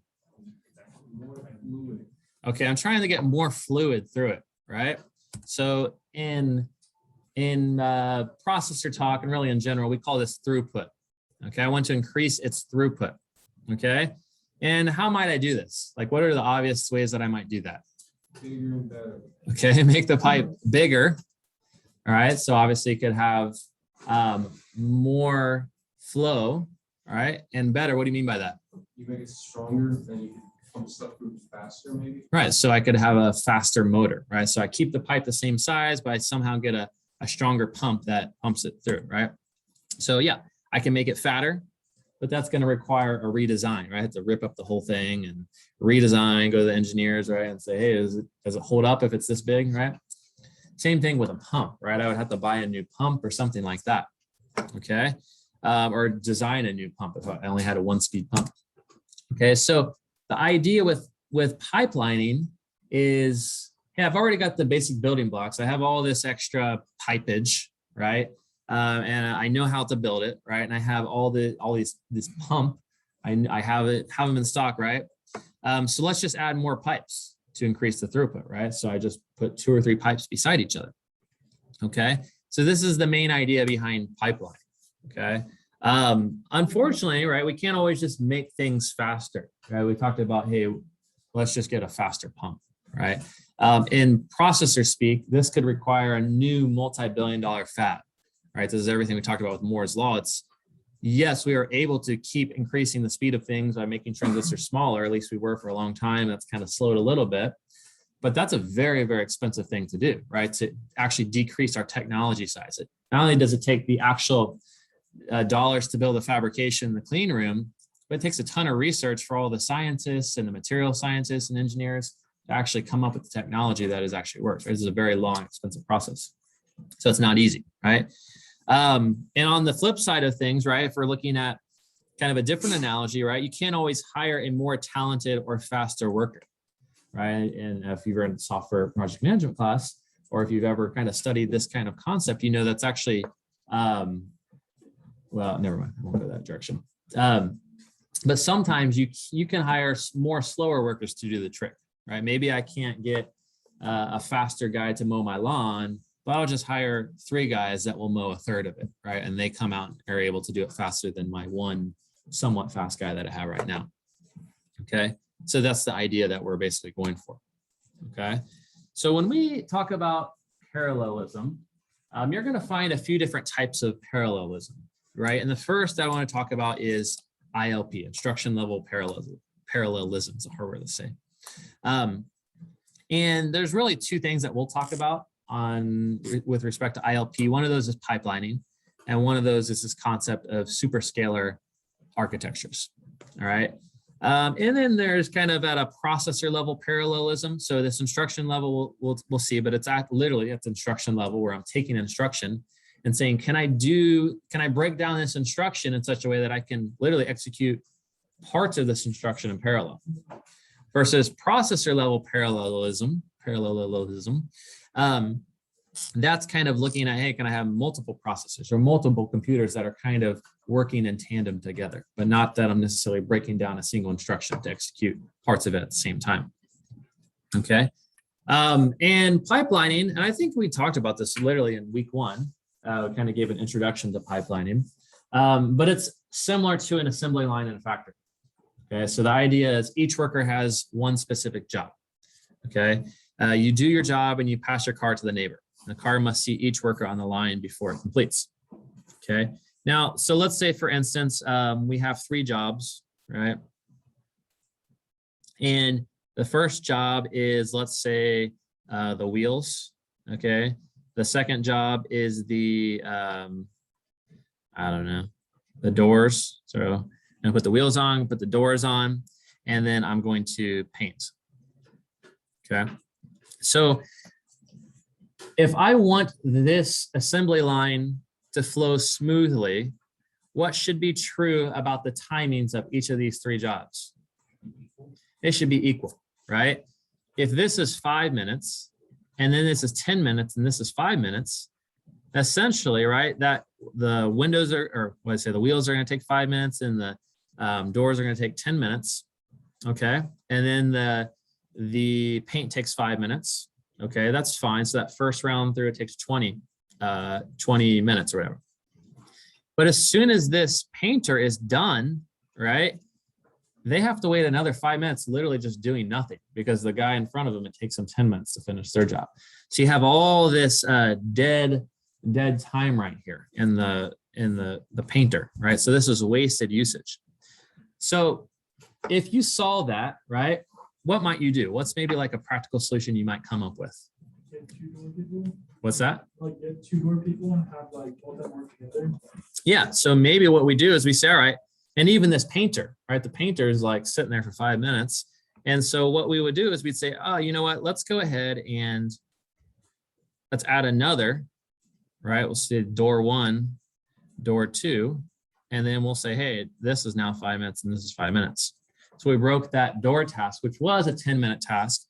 Okay, I'm trying to get more fluid through it. right? So in processor talk and really in general, we call this throughput. Okay, I want to increase its throughput. Okay, and how might I do this? Like, what are the obvious ways that I might do that? Bigger and better. Okay, make the pipe bigger. All right, so obviously you could have more flow. All right, and better. What do you mean by that? You make it stronger, then you can pump stuff through faster, maybe. Right, so I could have a faster motor, right? So I keep the pipe the same size, but I somehow get a stronger pump that pumps it through, right? So yeah, I can make it fatter, but that's going to require a redesign, right? I have to rip up the whole thing and redesign, go to the engineers, right? And say, hey, does it hold up if it's this big, right? Same thing with a pump, right? I would have to buy a new pump or something like that, okay? Or design a new pump if I only had a 1-speed pump. Okay, so the idea with pipelining is, hey, I've already got the basic building blocks. I have all this extra pipage, right? And I know how to build it, right? And I have this pump. I have them in stock, right? So let's just add more pipes to increase the throughput, right? So I just put 2 or 3 pipes beside each other. Okay, so this is the main idea behind pipeline. Okay, unfortunately, right, we can't always just make things faster, right? We talked about, hey, let's just get a faster pump, right? In processor speak, this could require a new multi-billion-dollar fab, right? This is everything we talked about with Moore's law. It's, yes, we are able to keep increasing the speed of things by making transistors smaller. At least we were for a long time. That's kind of slowed a little bit, but that's a very, very expensive thing to do, right? To actually decrease our technology size. Not only does it take the actual dollars to build a fabrication in the clean room, but it takes a ton of research for all the scientists and the material scientists and engineers to actually come up with the technology that is actually works. Right? This is a very long, expensive process. So it's not easy, right? And on the flip side of things, right, if we're looking at kind of a different analogy, right, you can't always hire a more talented or faster worker, right? And if you've in software project management class, or if you've ever kind of studied this kind of concept, you know that's actually, well, never mind, I won't go that direction. But sometimes you can hire more slower workers to do the trick, right? Maybe I can't get a faster guy to mow my lawn, but I'll just hire 3 guys that will mow a third of it, right? And they come out and are able to do it faster than my one somewhat fast guy that I have right now. Okay, so that's the idea that we're basically going for. Okay, so when we talk about parallelism, you're going to find a few different types of parallelism, right? And the first I want to talk about is ILP, instruction level parallelism. Parallelism is a hard word to say. And there's really 2 things that we'll talk about with respect to ILP. One of those is pipelining, and one of those is this concept of superscalar architectures. All right. And then there's kind of at a processor level parallelism. So this instruction level we'll see, but it's literally at the instruction level where I'm taking an instruction and saying, can I break down this instruction in such a way that I can literally execute parts of this instruction in parallel? Versus processor level parallelism, that's kind of looking at, hey, can I have multiple processors or multiple computers that are kind of working in tandem together, but not that I'm necessarily breaking down a single instruction to execute parts of it at the same time. Okay. And pipelining, and I think we talked about this literally in week 1, kind of gave an introduction to pipelining, but it's similar to an assembly line in a factory. Okay, so the idea is each worker has one specific job. Okay, you do your job and you pass your car to the neighbor. The car must see each worker on the line before it completes. Okay, now, so let's say, for instance, we have 3 jobs, right? And the first job is, let's say, the wheels. Okay, the second job is the, I don't know, the doors. So I'm gonna put the wheels on, put the doors on, and then I'm going to paint. Okay, so if I want this assembly line to flow smoothly, what should be true about the timings of each of these 3 jobs? It should be equal, right? If this is 5 minutes, and then this is 10 minutes, and this is 5 minutes, essentially, right, that the windows are, or what I say, the wheels are going to take 5 minutes, and the doors are going to take 10 minutes, okay? And then the paint takes 5 minutes, Okay, that's fine. So that first round through, it takes 20 minutes or whatever. But as soon as this painter is done, right, they have to wait another 5 minutes, literally just doing nothing, because the guy in front of them, it takes them 10 minutes to finish their job. So you have all this dead time right here in the painter, right? So this is wasted usage. So if you saw that, right, what might you do? What's maybe like a practical solution you might come up with? Get two-door people, What's that? like get two-door people and have like all that work together. Yeah, so maybe what we do is we say, all right, and even this painter, right? The painter is like sitting there for 5 minutes. And so what we would do is we'd say, oh, you know what? Let's go ahead and let's add another, right? We'll say door 1, door 2, and then we'll say, hey, this is now 5 minutes and this is 5 minutes. So we broke that door task, which was a 10-minute task,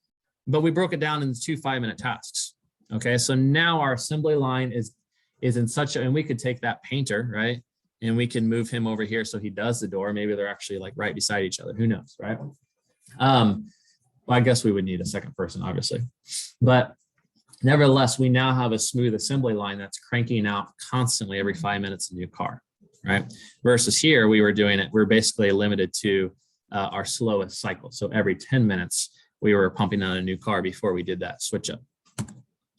but we broke it down into 2 5-minute tasks. Okay, so now our assembly line is in such a, and we could take that painter, right? And we can move him over here so he does the door. Maybe they're actually like right beside each other. Who knows, right? Well, I guess we would need a second person, obviously. But nevertheless, we now have a smooth assembly line that's cranking out constantly every 5 minutes a new car, right? Versus here, we were doing it, we're basically limited to our slowest cycle. So every 10 minutes, we were pumping out a new car before we did that switch up.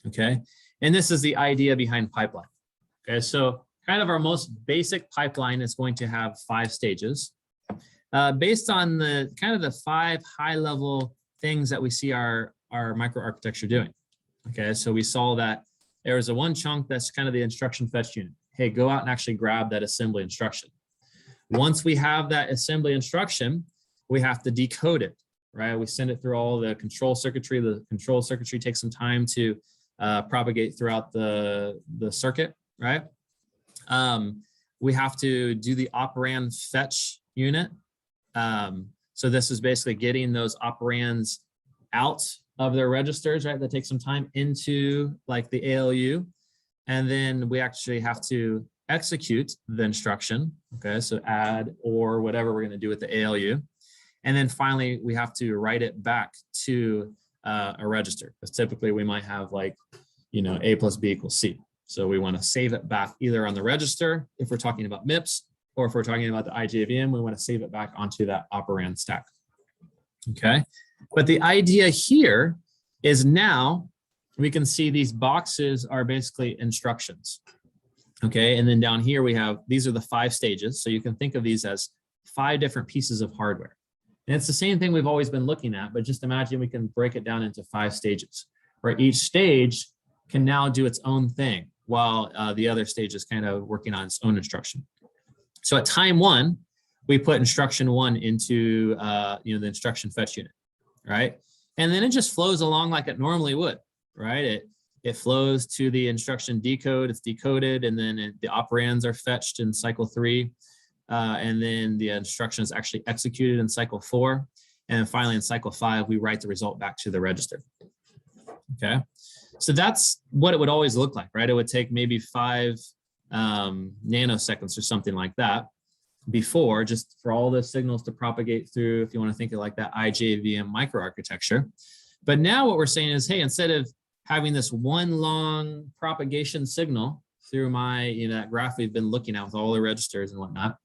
Okay. And this is the idea behind pipeline. Okay. So kind of our most basic pipeline is going to have 5 stages based on the kind of the 5 high level things that we see our microarchitecture doing. Okay. So we saw that there was a one chunk that's kind of the instruction fetch unit. Hey, go out and actually grab that assembly instruction. Once we have that assembly instruction, we have to decode it, right? We send it through all the control circuitry. The control circuitry takes some time to propagate throughout the circuit, right? We have to do the operand fetch unit. So this is basically getting those operands out of their registers, right? That takes some time into like the ALU. And then we actually have to execute the instruction. Okay, so add or whatever we're going to do with the ALU. And then finally, we have to write it back to a register, because typically we might have like, you know, A plus B equals C. So we want to save it back either on the register, if we're talking about MIPS, or if we're talking about the IJVM, we want to save it back onto that operand stack. Okay, but the idea here is now we can see these boxes are basically instructions. Okay, and then down here we have, these are the 5 stages. So you can think of these as 5 different pieces of hardware. And it's the same thing we've always been looking at, but just imagine we can break it down into 5 stages, where each stage can now do its own thing while the other stage is kind of working on its own instruction. So at time 1, we put instruction 1 into you know, the instruction fetch unit, right? And then it just flows along like it normally would, right? It flows to the instruction decode, it's decoded, and then the operands are fetched in cycle 3. And then the instruction is actually executed in cycle 4. And then finally in cycle 5, we write the result back to the register. Okay, so that's what it would always look like, right? It would take maybe 5 nanoseconds or something like that before, just for all the signals to propagate through, if you want to think of like that IJVM microarchitecture. But now what we're saying is, hey, instead of having this one long propagation signal through my, you know, that graph we've been looking at with all the registers and whatnot,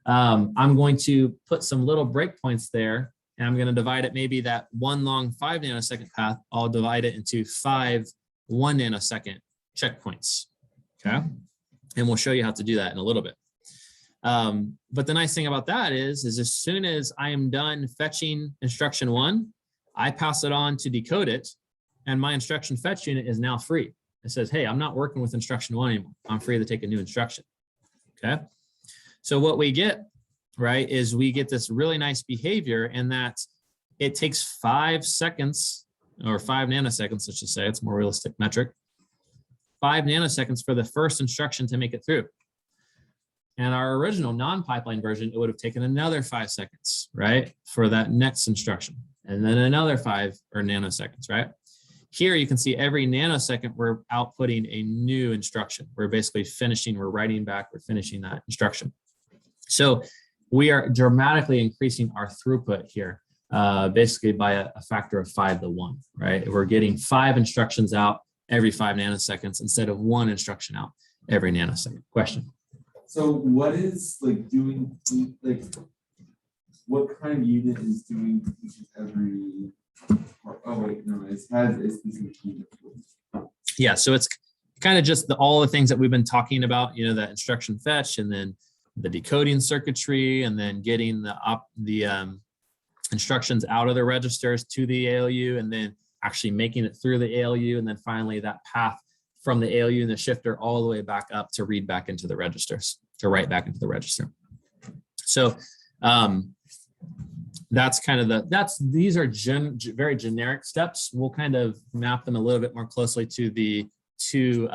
I'm going to put some little breakpoints there, and I'm going to divide it, maybe that one long 5 nanosecond path, I'll divide it into 5 1 nanosecond checkpoints. Okay, and we'll show you how to do that in a little bit. But the nice thing about that is as soon as I am done fetching instruction 1, I pass it on to decode it, and my instruction fetch unit is now free. It says, hey, I'm not working with instruction 1 anymore. I'm free to take a new instruction. Okay. So what we get, right, is we get this really nice behavior in that it takes 5 seconds or 5 nanoseconds, let's just say, it's a more realistic metric, 5 nanoseconds for the first instruction to make it through. And our original non-pipeline version, it would have taken another 5 seconds, right, for that next instruction, and then another 5 or nanoseconds, right? Here you can see every nanosecond we're outputting a new instruction. We're basically finishing, we're writing back, we're finishing that instruction. So we are dramatically increasing our throughput here basically by a factor of 5 to 1, right? We're getting 5 instructions out every 5 nanoseconds instead of 1 instruction out every nanosecond. Question? So what is like doing, like, what kind of unit is doing each and every, oh wait, no, it has a specific unit. Yeah, so it's kind of just all the things that we've been talking about, you know, that instruction fetch and then the decoding circuitry and then getting the instructions out of the registers to the ALU and then actually making it through the ALU and then finally that path from the ALU and the shifter all the way back up to read back into the registers, to write back into the register. So that's kind of these are very generic steps. We'll kind of map them a little bit more closely to the two,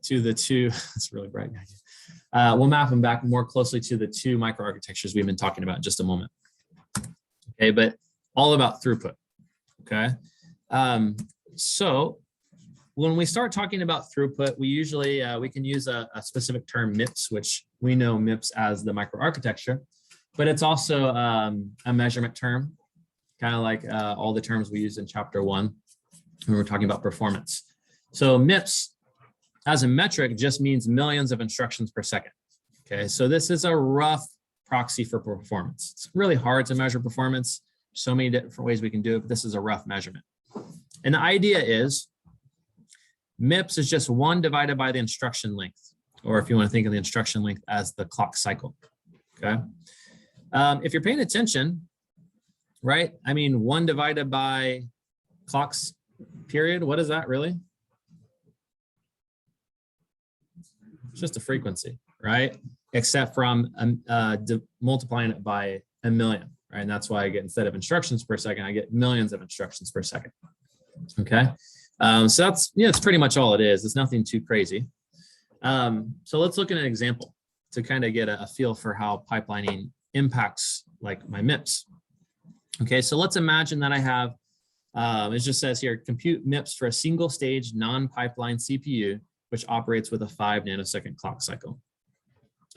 it's really bright. We'll map them back more closely to the 2 microarchitectures we've been talking about in just a moment. Okay, but all about throughput. Okay, so when we start talking about throughput, we usually we can use a specific term MIPS, which we know MIPS as the microarchitecture, but it's also a measurement term, kind of like all the terms we use in chapter 1 when we're talking about performance. So MIPS as a metric just means millions of instructions per second. Okay, so this is a rough proxy for performance. It's really hard to measure performance. So many different ways we can do it, but this is a rough measurement. And the idea is MIPS is just 1 divided by the instruction length, or if you want to think of the instruction length as the clock cycle. Okay, if you're paying attention, right? I mean, 1 divided by clocks period. What is that really? It's just a frequency, right? Except from multiplying it by 1,000,000, right? And that's why I get, instead of instructions per second, I get millions of instructions per second. Okay, so that's, yeah, it's pretty much all it is. It's nothing too crazy. So let's look at an example to kind of get a feel for how pipelining impacts like my MIPS. Okay, so let's imagine that I have, it just says here, compute MIPS for a single stage non-pipeline CPU, which operates with a 5 nanosecond clock cycle.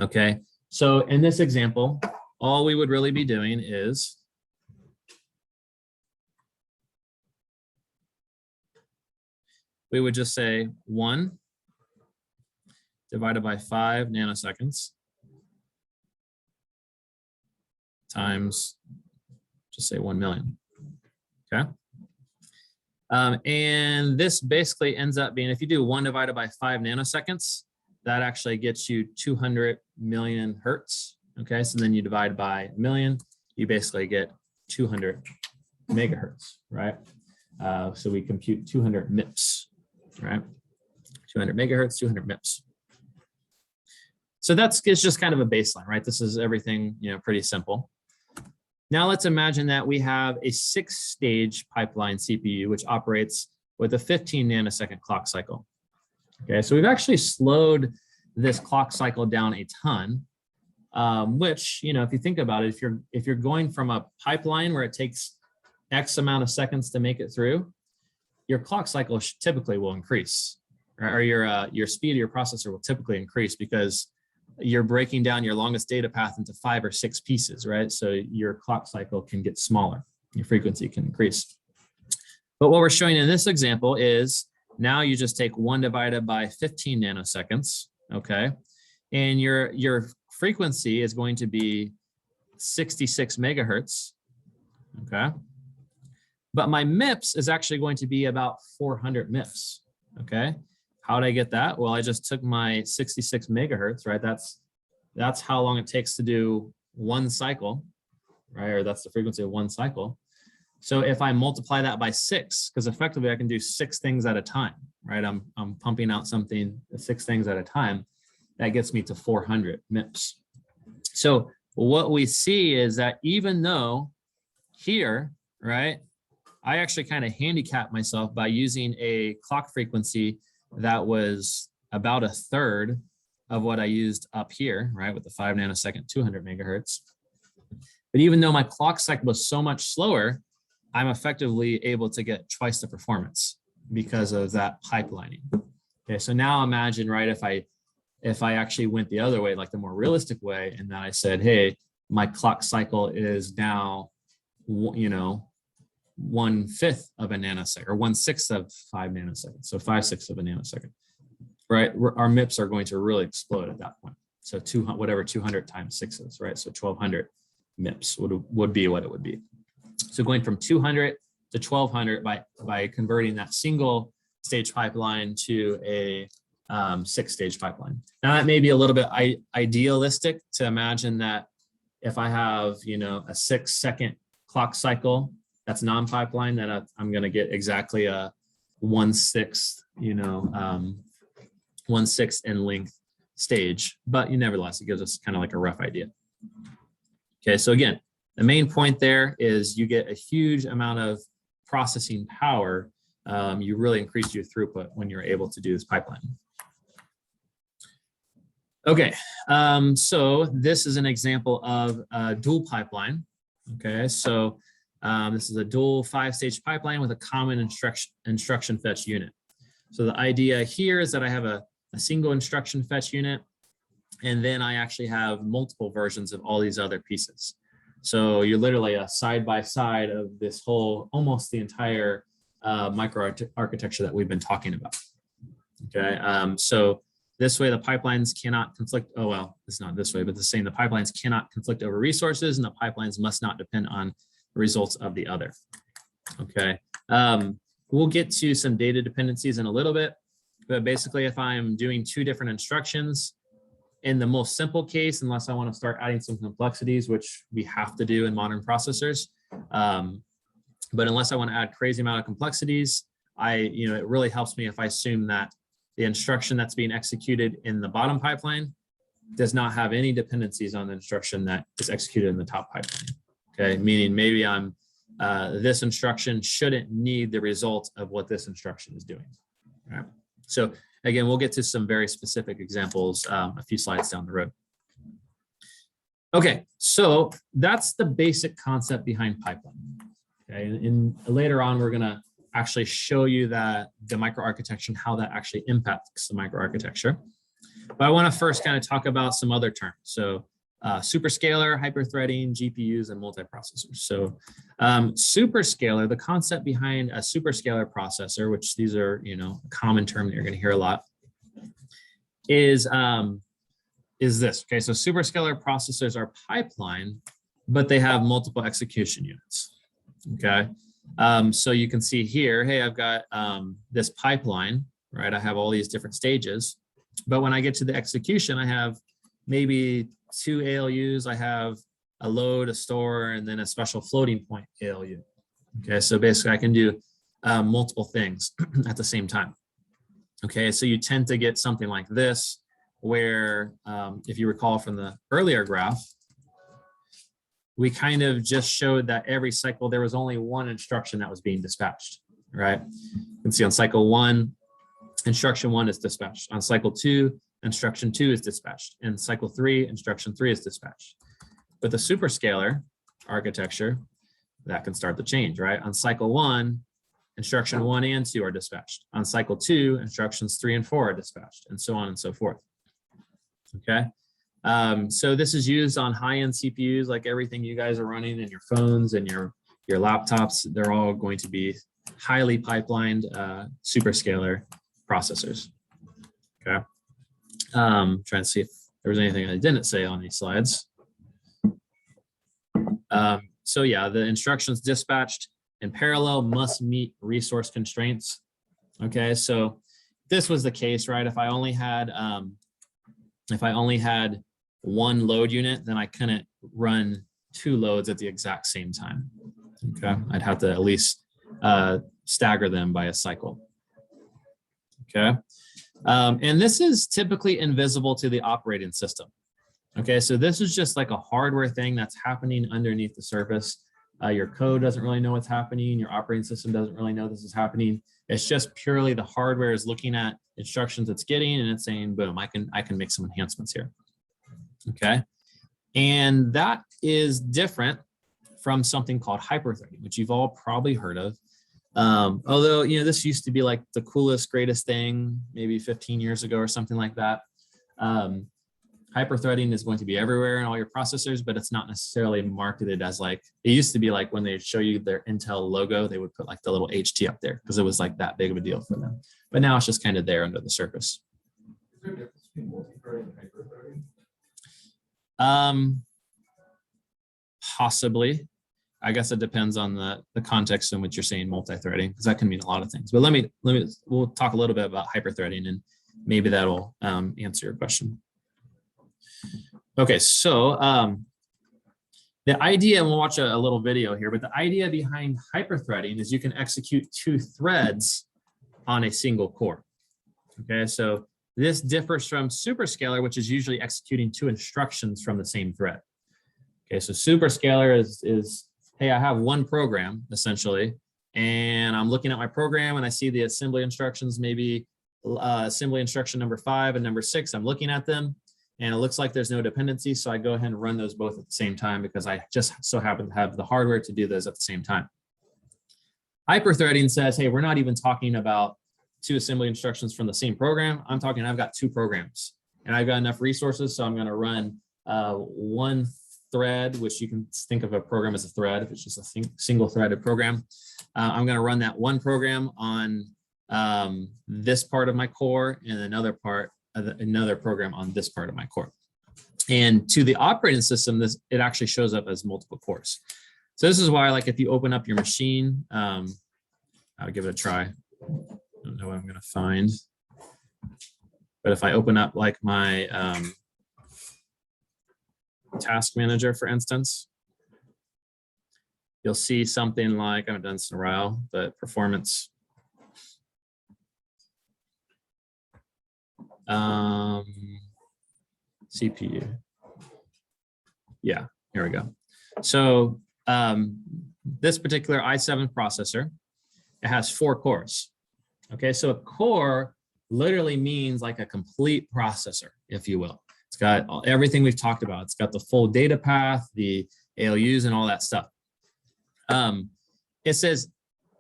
Okay, so in this example, all we would really be doing is we would just say 1 divided by 5 nanoseconds times, just say 1,000,000. Okay. And this basically ends up being, if you do 1 divided by 5 nanoseconds, that actually gets you 200 million hertz. Okay, so then you divide by 1,000,000, you basically get 200 megahertz, right? So we compute 200 MIPS, right? 200 megahertz, 200 MIPS. So it's just kind of a baseline, right? This is everything, you know, pretty simple. Now let's imagine that we have a 6-stage pipeline CPU, which operates with a 15 nanosecond clock cycle. Okay, so we've actually slowed this clock cycle down a ton, which, you know, if you think about it, if you're going from a pipeline where it takes X amount of seconds to make it through, your clock cycle typically will increase, right? Or your speed of your processor will typically increase because you're breaking down your longest data path into 5 or 6 pieces, right? So your clock cycle can get smaller, your frequency can increase. But what we're showing in this example is now you just take 1 divided by 15 nanoseconds, okay? And your frequency is going to be 66 megahertz, okay? But my MIPS is actually going to be about 400 MIPS, okay? How did I get that? Well, I just took my 66 megahertz, right? That's how long it takes to do 1 cycle, right? Or that's the frequency of 1 cycle. So if I multiply that by 6, because effectively I can do 6 things at a time, right? I'm pumping out something 6 things at a time. That gets me to 400 MIPS. So what we see is that even though here, right, I actually kind of handicap myself by using a clock frequency that was about 1/3 of what I used up here, right, with the 5 nanosecond, 200 megahertz. But even though my clock cycle was so much slower, I'm effectively able to get twice the performance because of that pipelining. Okay, so now imagine, right, if I actually went the other way, like the more realistic way, and then I said, hey, my clock cycle is now you know, 1/5 of a nanosecond or 1/6 of 5 nanoseconds. So 5/6 of a nanosecond, right? Our MIPS are going to really explode at that point. So 200, whatever 200 times 6 is, right? So 1200 MIPS would be what it would be. So going from 200 to 1200 by converting that single stage pipeline to a 6-stage pipeline. Now that may be a little bit idealistic to imagine that if I have, you know, a 6-second clock cycle that's non-pipeline, that I'm going to get exactly a 1/6, you know, 1/6 in length stage, but nevertheless, it gives us kind of like a rough idea. Okay, so again, the main point there is you get a huge amount of processing power. You really increase your throughput when you're able to do this pipeline. Okay, so this is an example of a dual pipeline. Okay, so this is a dual 5-stage pipeline with a common instruction fetch unit. So the idea here is that I have a single instruction fetch unit, and then I actually have multiple versions of all these other pieces. So you're literally a side-by-side of this whole, almost the entire microarchitecture that we've been talking about. Okay, so this way the pipelines cannot conflict. Oh, well, it's not this way, but the same, the pipelines cannot conflict over resources, and the pipelines must not depend on the results of the other. Okay, we'll get to some data dependencies in a little bit, but basically if I'm doing 2 different instructions, in the most simple case, unless I want to start adding some complexities, which we have to do in modern processors, but unless I want to add crazy amount of complexities, it really helps me if I assume that the instruction that's being executed in the bottom pipeline does not have any dependencies on the instruction that is executed in the top pipeline. Okay, meaning maybe this instruction shouldn't need the result of what this instruction is doing. All right. So again, we'll get to some very specific examples a few slides down the road. Okay, so that's the basic concept behind pipeline. Okay, and later on, we're gonna actually show you that the microarchitecture and how that actually impacts the microarchitecture. But I want to first kind of talk about some other terms. So superscalar, hyperthreading, GPUs, and multiprocessors. So superscalar, the concept behind a superscalar processor, which these are, a common term that you're going to hear a lot, is this. Okay, so superscalar processors are pipeline, but they have multiple execution units. Okay, so you can see here, hey, I've got this pipeline, right? I have all these different stages, but when I get to the execution, I have maybe 2 ALUs. I have a load, a store, and then a special floating point ALU. Okay, so basically I can do multiple things at the same time. Okay, so you tend to get something like this, where if you recall from the earlier graph, we kind of just showed that every cycle there was only one instruction that was being dispatched, right? You can see on cycle 1, instruction 1 is dispatched. On cycle 2, instruction 2 is dispatched. In cycle 3, instruction 3 is dispatched. But the superscalar architecture, that can start the change, right? On cycle 1, instruction 1 and 2 are dispatched. On cycle 2, instructions 3 and 4 are dispatched, and so on and so forth. Okay, so this is used on high-end CPUs, like everything you guys are running in your phones and your laptops. They're all going to be highly pipelined superscalar processors. Okay, trying to see if there was anything I didn't say on these slides. So yeah, the instructions dispatched in parallel must meet resource constraints. Okay, so this was the case, right? If I only had one load unit, then I couldn't run 2 loads at the exact same time. Okay, I'd have to at least stagger them by a cycle. Okay, and this is typically invisible to the operating system. Okay, so this is just like a hardware thing that's happening underneath the surface. Your code doesn't really know what's happening. Your operating system doesn't really know this is happening. It's just purely the hardware is looking at instructions it's getting and it's saying, boom, I can make some enhancements here. Okay, and that is different from something called hyperthreading, which you've all probably heard of. Although, this used to be like the coolest, greatest thing maybe 15 years ago or something like that. Hyper-threading is going to be everywhere in all your processors, but it's not necessarily marketed as like, it used to be like when they show you their Intel logo, they would put like the little HT up there because it was like that big of a deal for them. But now it's just kind of there under the surface. Is there a difference between multi-threading and hyper-threading? Possibly. I guess it depends on the context in which you're saying multi-threading, because that can mean a lot of things. But we'll talk a little bit about hyper-threading, and maybe that'll answer your question. Okay, so the idea, and we'll watch a little video here, but the idea behind hyper-threading is you can execute 2 threads on a single core. Okay, so this differs from superscalar, which is usually executing 2 instructions from the same thread. Okay, so superscalar is hey, I have one program essentially, and I'm looking at my program and I see the assembly instructions, maybe assembly instruction number 5 and number 6. I'm looking at them and it looks like there's no dependency. So I go ahead and run those both at the same time because I just so happen to have the hardware to do those at the same time. Hyper-threading says, hey, we're not even talking about 2 assembly instructions from the same program. I'm talking, I've got 2 programs and I've got enough resources. So I'm going to run one thread, which you can think of a program as a thread if it's just a single threaded program. I'm going to run that one program on this part of my core and another program on this part of my core. And to the operating system, it actually shows up as multiple cores. So this is why, like, if you open up your machine, I'll give it a try. I don't know what I'm going to find, but if I open up like my task manager, for instance, you'll see something like, I haven't done this in a while, but performance. CPU. Yeah, here we go. So this particular i7 processor, it has 4 cores. Okay, so a core literally means like a complete processor, if you will. It's got everything we've talked about. It's got the full data path, the ALUs, and all that stuff. It says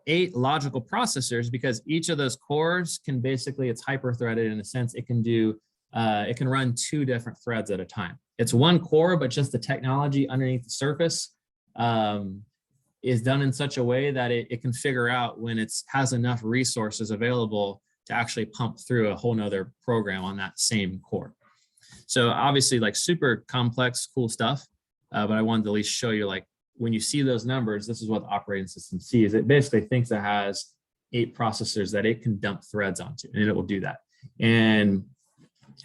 8 logical processors because each of those cores can basically, it's hyper-threaded in a sense. It can do, it can run 2 different threads at a time. It's one core, but just the technology underneath the surface is done in such a way that it can figure out when it has enough resources available to actually pump through a whole nother program on that same core. So obviously, like, super complex, cool stuff, but I wanted to at least show you, like, when you see those numbers, this is what the operating system sees. It basically thinks it has 8 processors that it can dump threads onto, and it will do that. And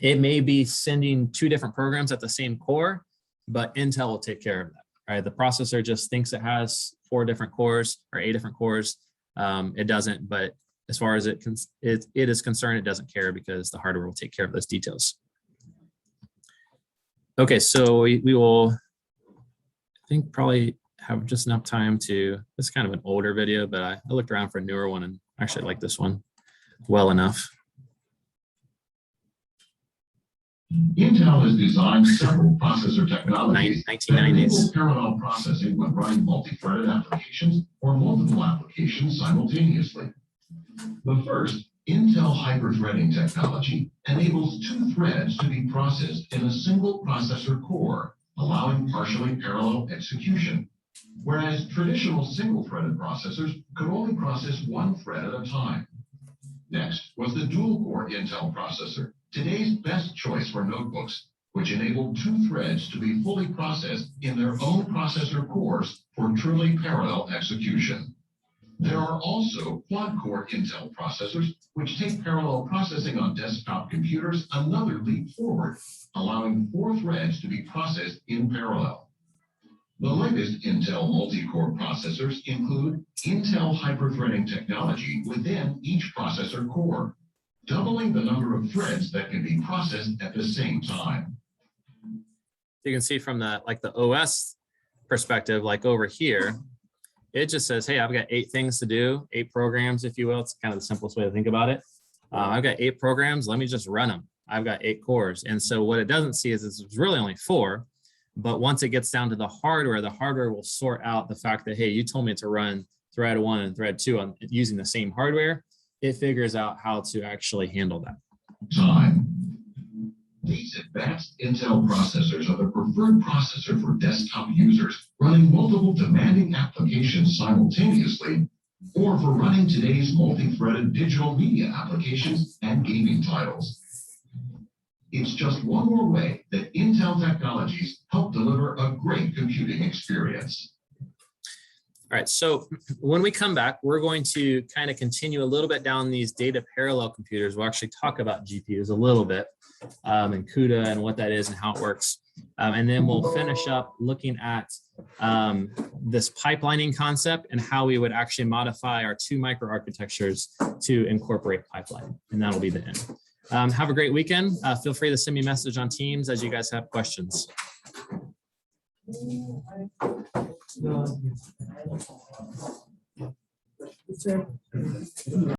it may be sending 2 different programs at the same core, but Intel will take care of that, right? The processor just thinks it has 4 different cores or 8 different cores. It doesn't, but as far as it is concerned, it doesn't care because the hardware will take care of those details. Okay, so we will, I think, probably have just enough time to, this is kind of an older video, but I looked around for a newer one and actually like this one well enough. Intel has designed several processor technologies that 1990s. enable parallel processing when running multi-threaded applications or multiple applications simultaneously. The first, Intel hyper-threading technology, enables 2 threads to be processed in a single processor core, allowing partially parallel execution, whereas traditional single-threaded processors could only process 1 thread at a time. Next was the dual-core Intel processor, today's best choice for notebooks, which enabled 2 threads to be fully processed in their own processor cores for truly parallel execution. There are also quad-core Intel processors, which take parallel processing on desktop computers another leap forward, allowing 4 threads to be processed in parallel. The latest Intel multi-core processors include Intel hyper-threading technology within each processor core, doubling the number of threads that can be processed at the same time. You can see from the OS perspective, like over here, it just says, hey, I've got 8 things to do, 8 programs, if you will. It's kind of the simplest way to think about it. I've got 8 programs. Let me just run them. I've got 8 cores. And so what it doesn't see is it's really only 4. But once it gets down to the hardware will sort out the fact that, hey, you told me to run thread 1 and thread 2 on using the same hardware. It figures out how to actually handle that. Time. These advanced Intel processors are the preferred processor for desktop users running multiple demanding applications simultaneously, or for running today's multi-threaded digital media applications and gaming titles. It's just one more way that Intel technologies help deliver a great computing experience. All right, so when we come back, we're going to kind of continue a little bit down these data parallel computers. We'll actually talk about GPUs a little bit and CUDA and what that is and how it works. And then we'll finish up looking at this pipelining concept and how we would actually modify our 2 microarchitectures to incorporate pipeline. And that'll be the end. Have a great weekend. Feel free to send me a message on Teams as you guys have questions.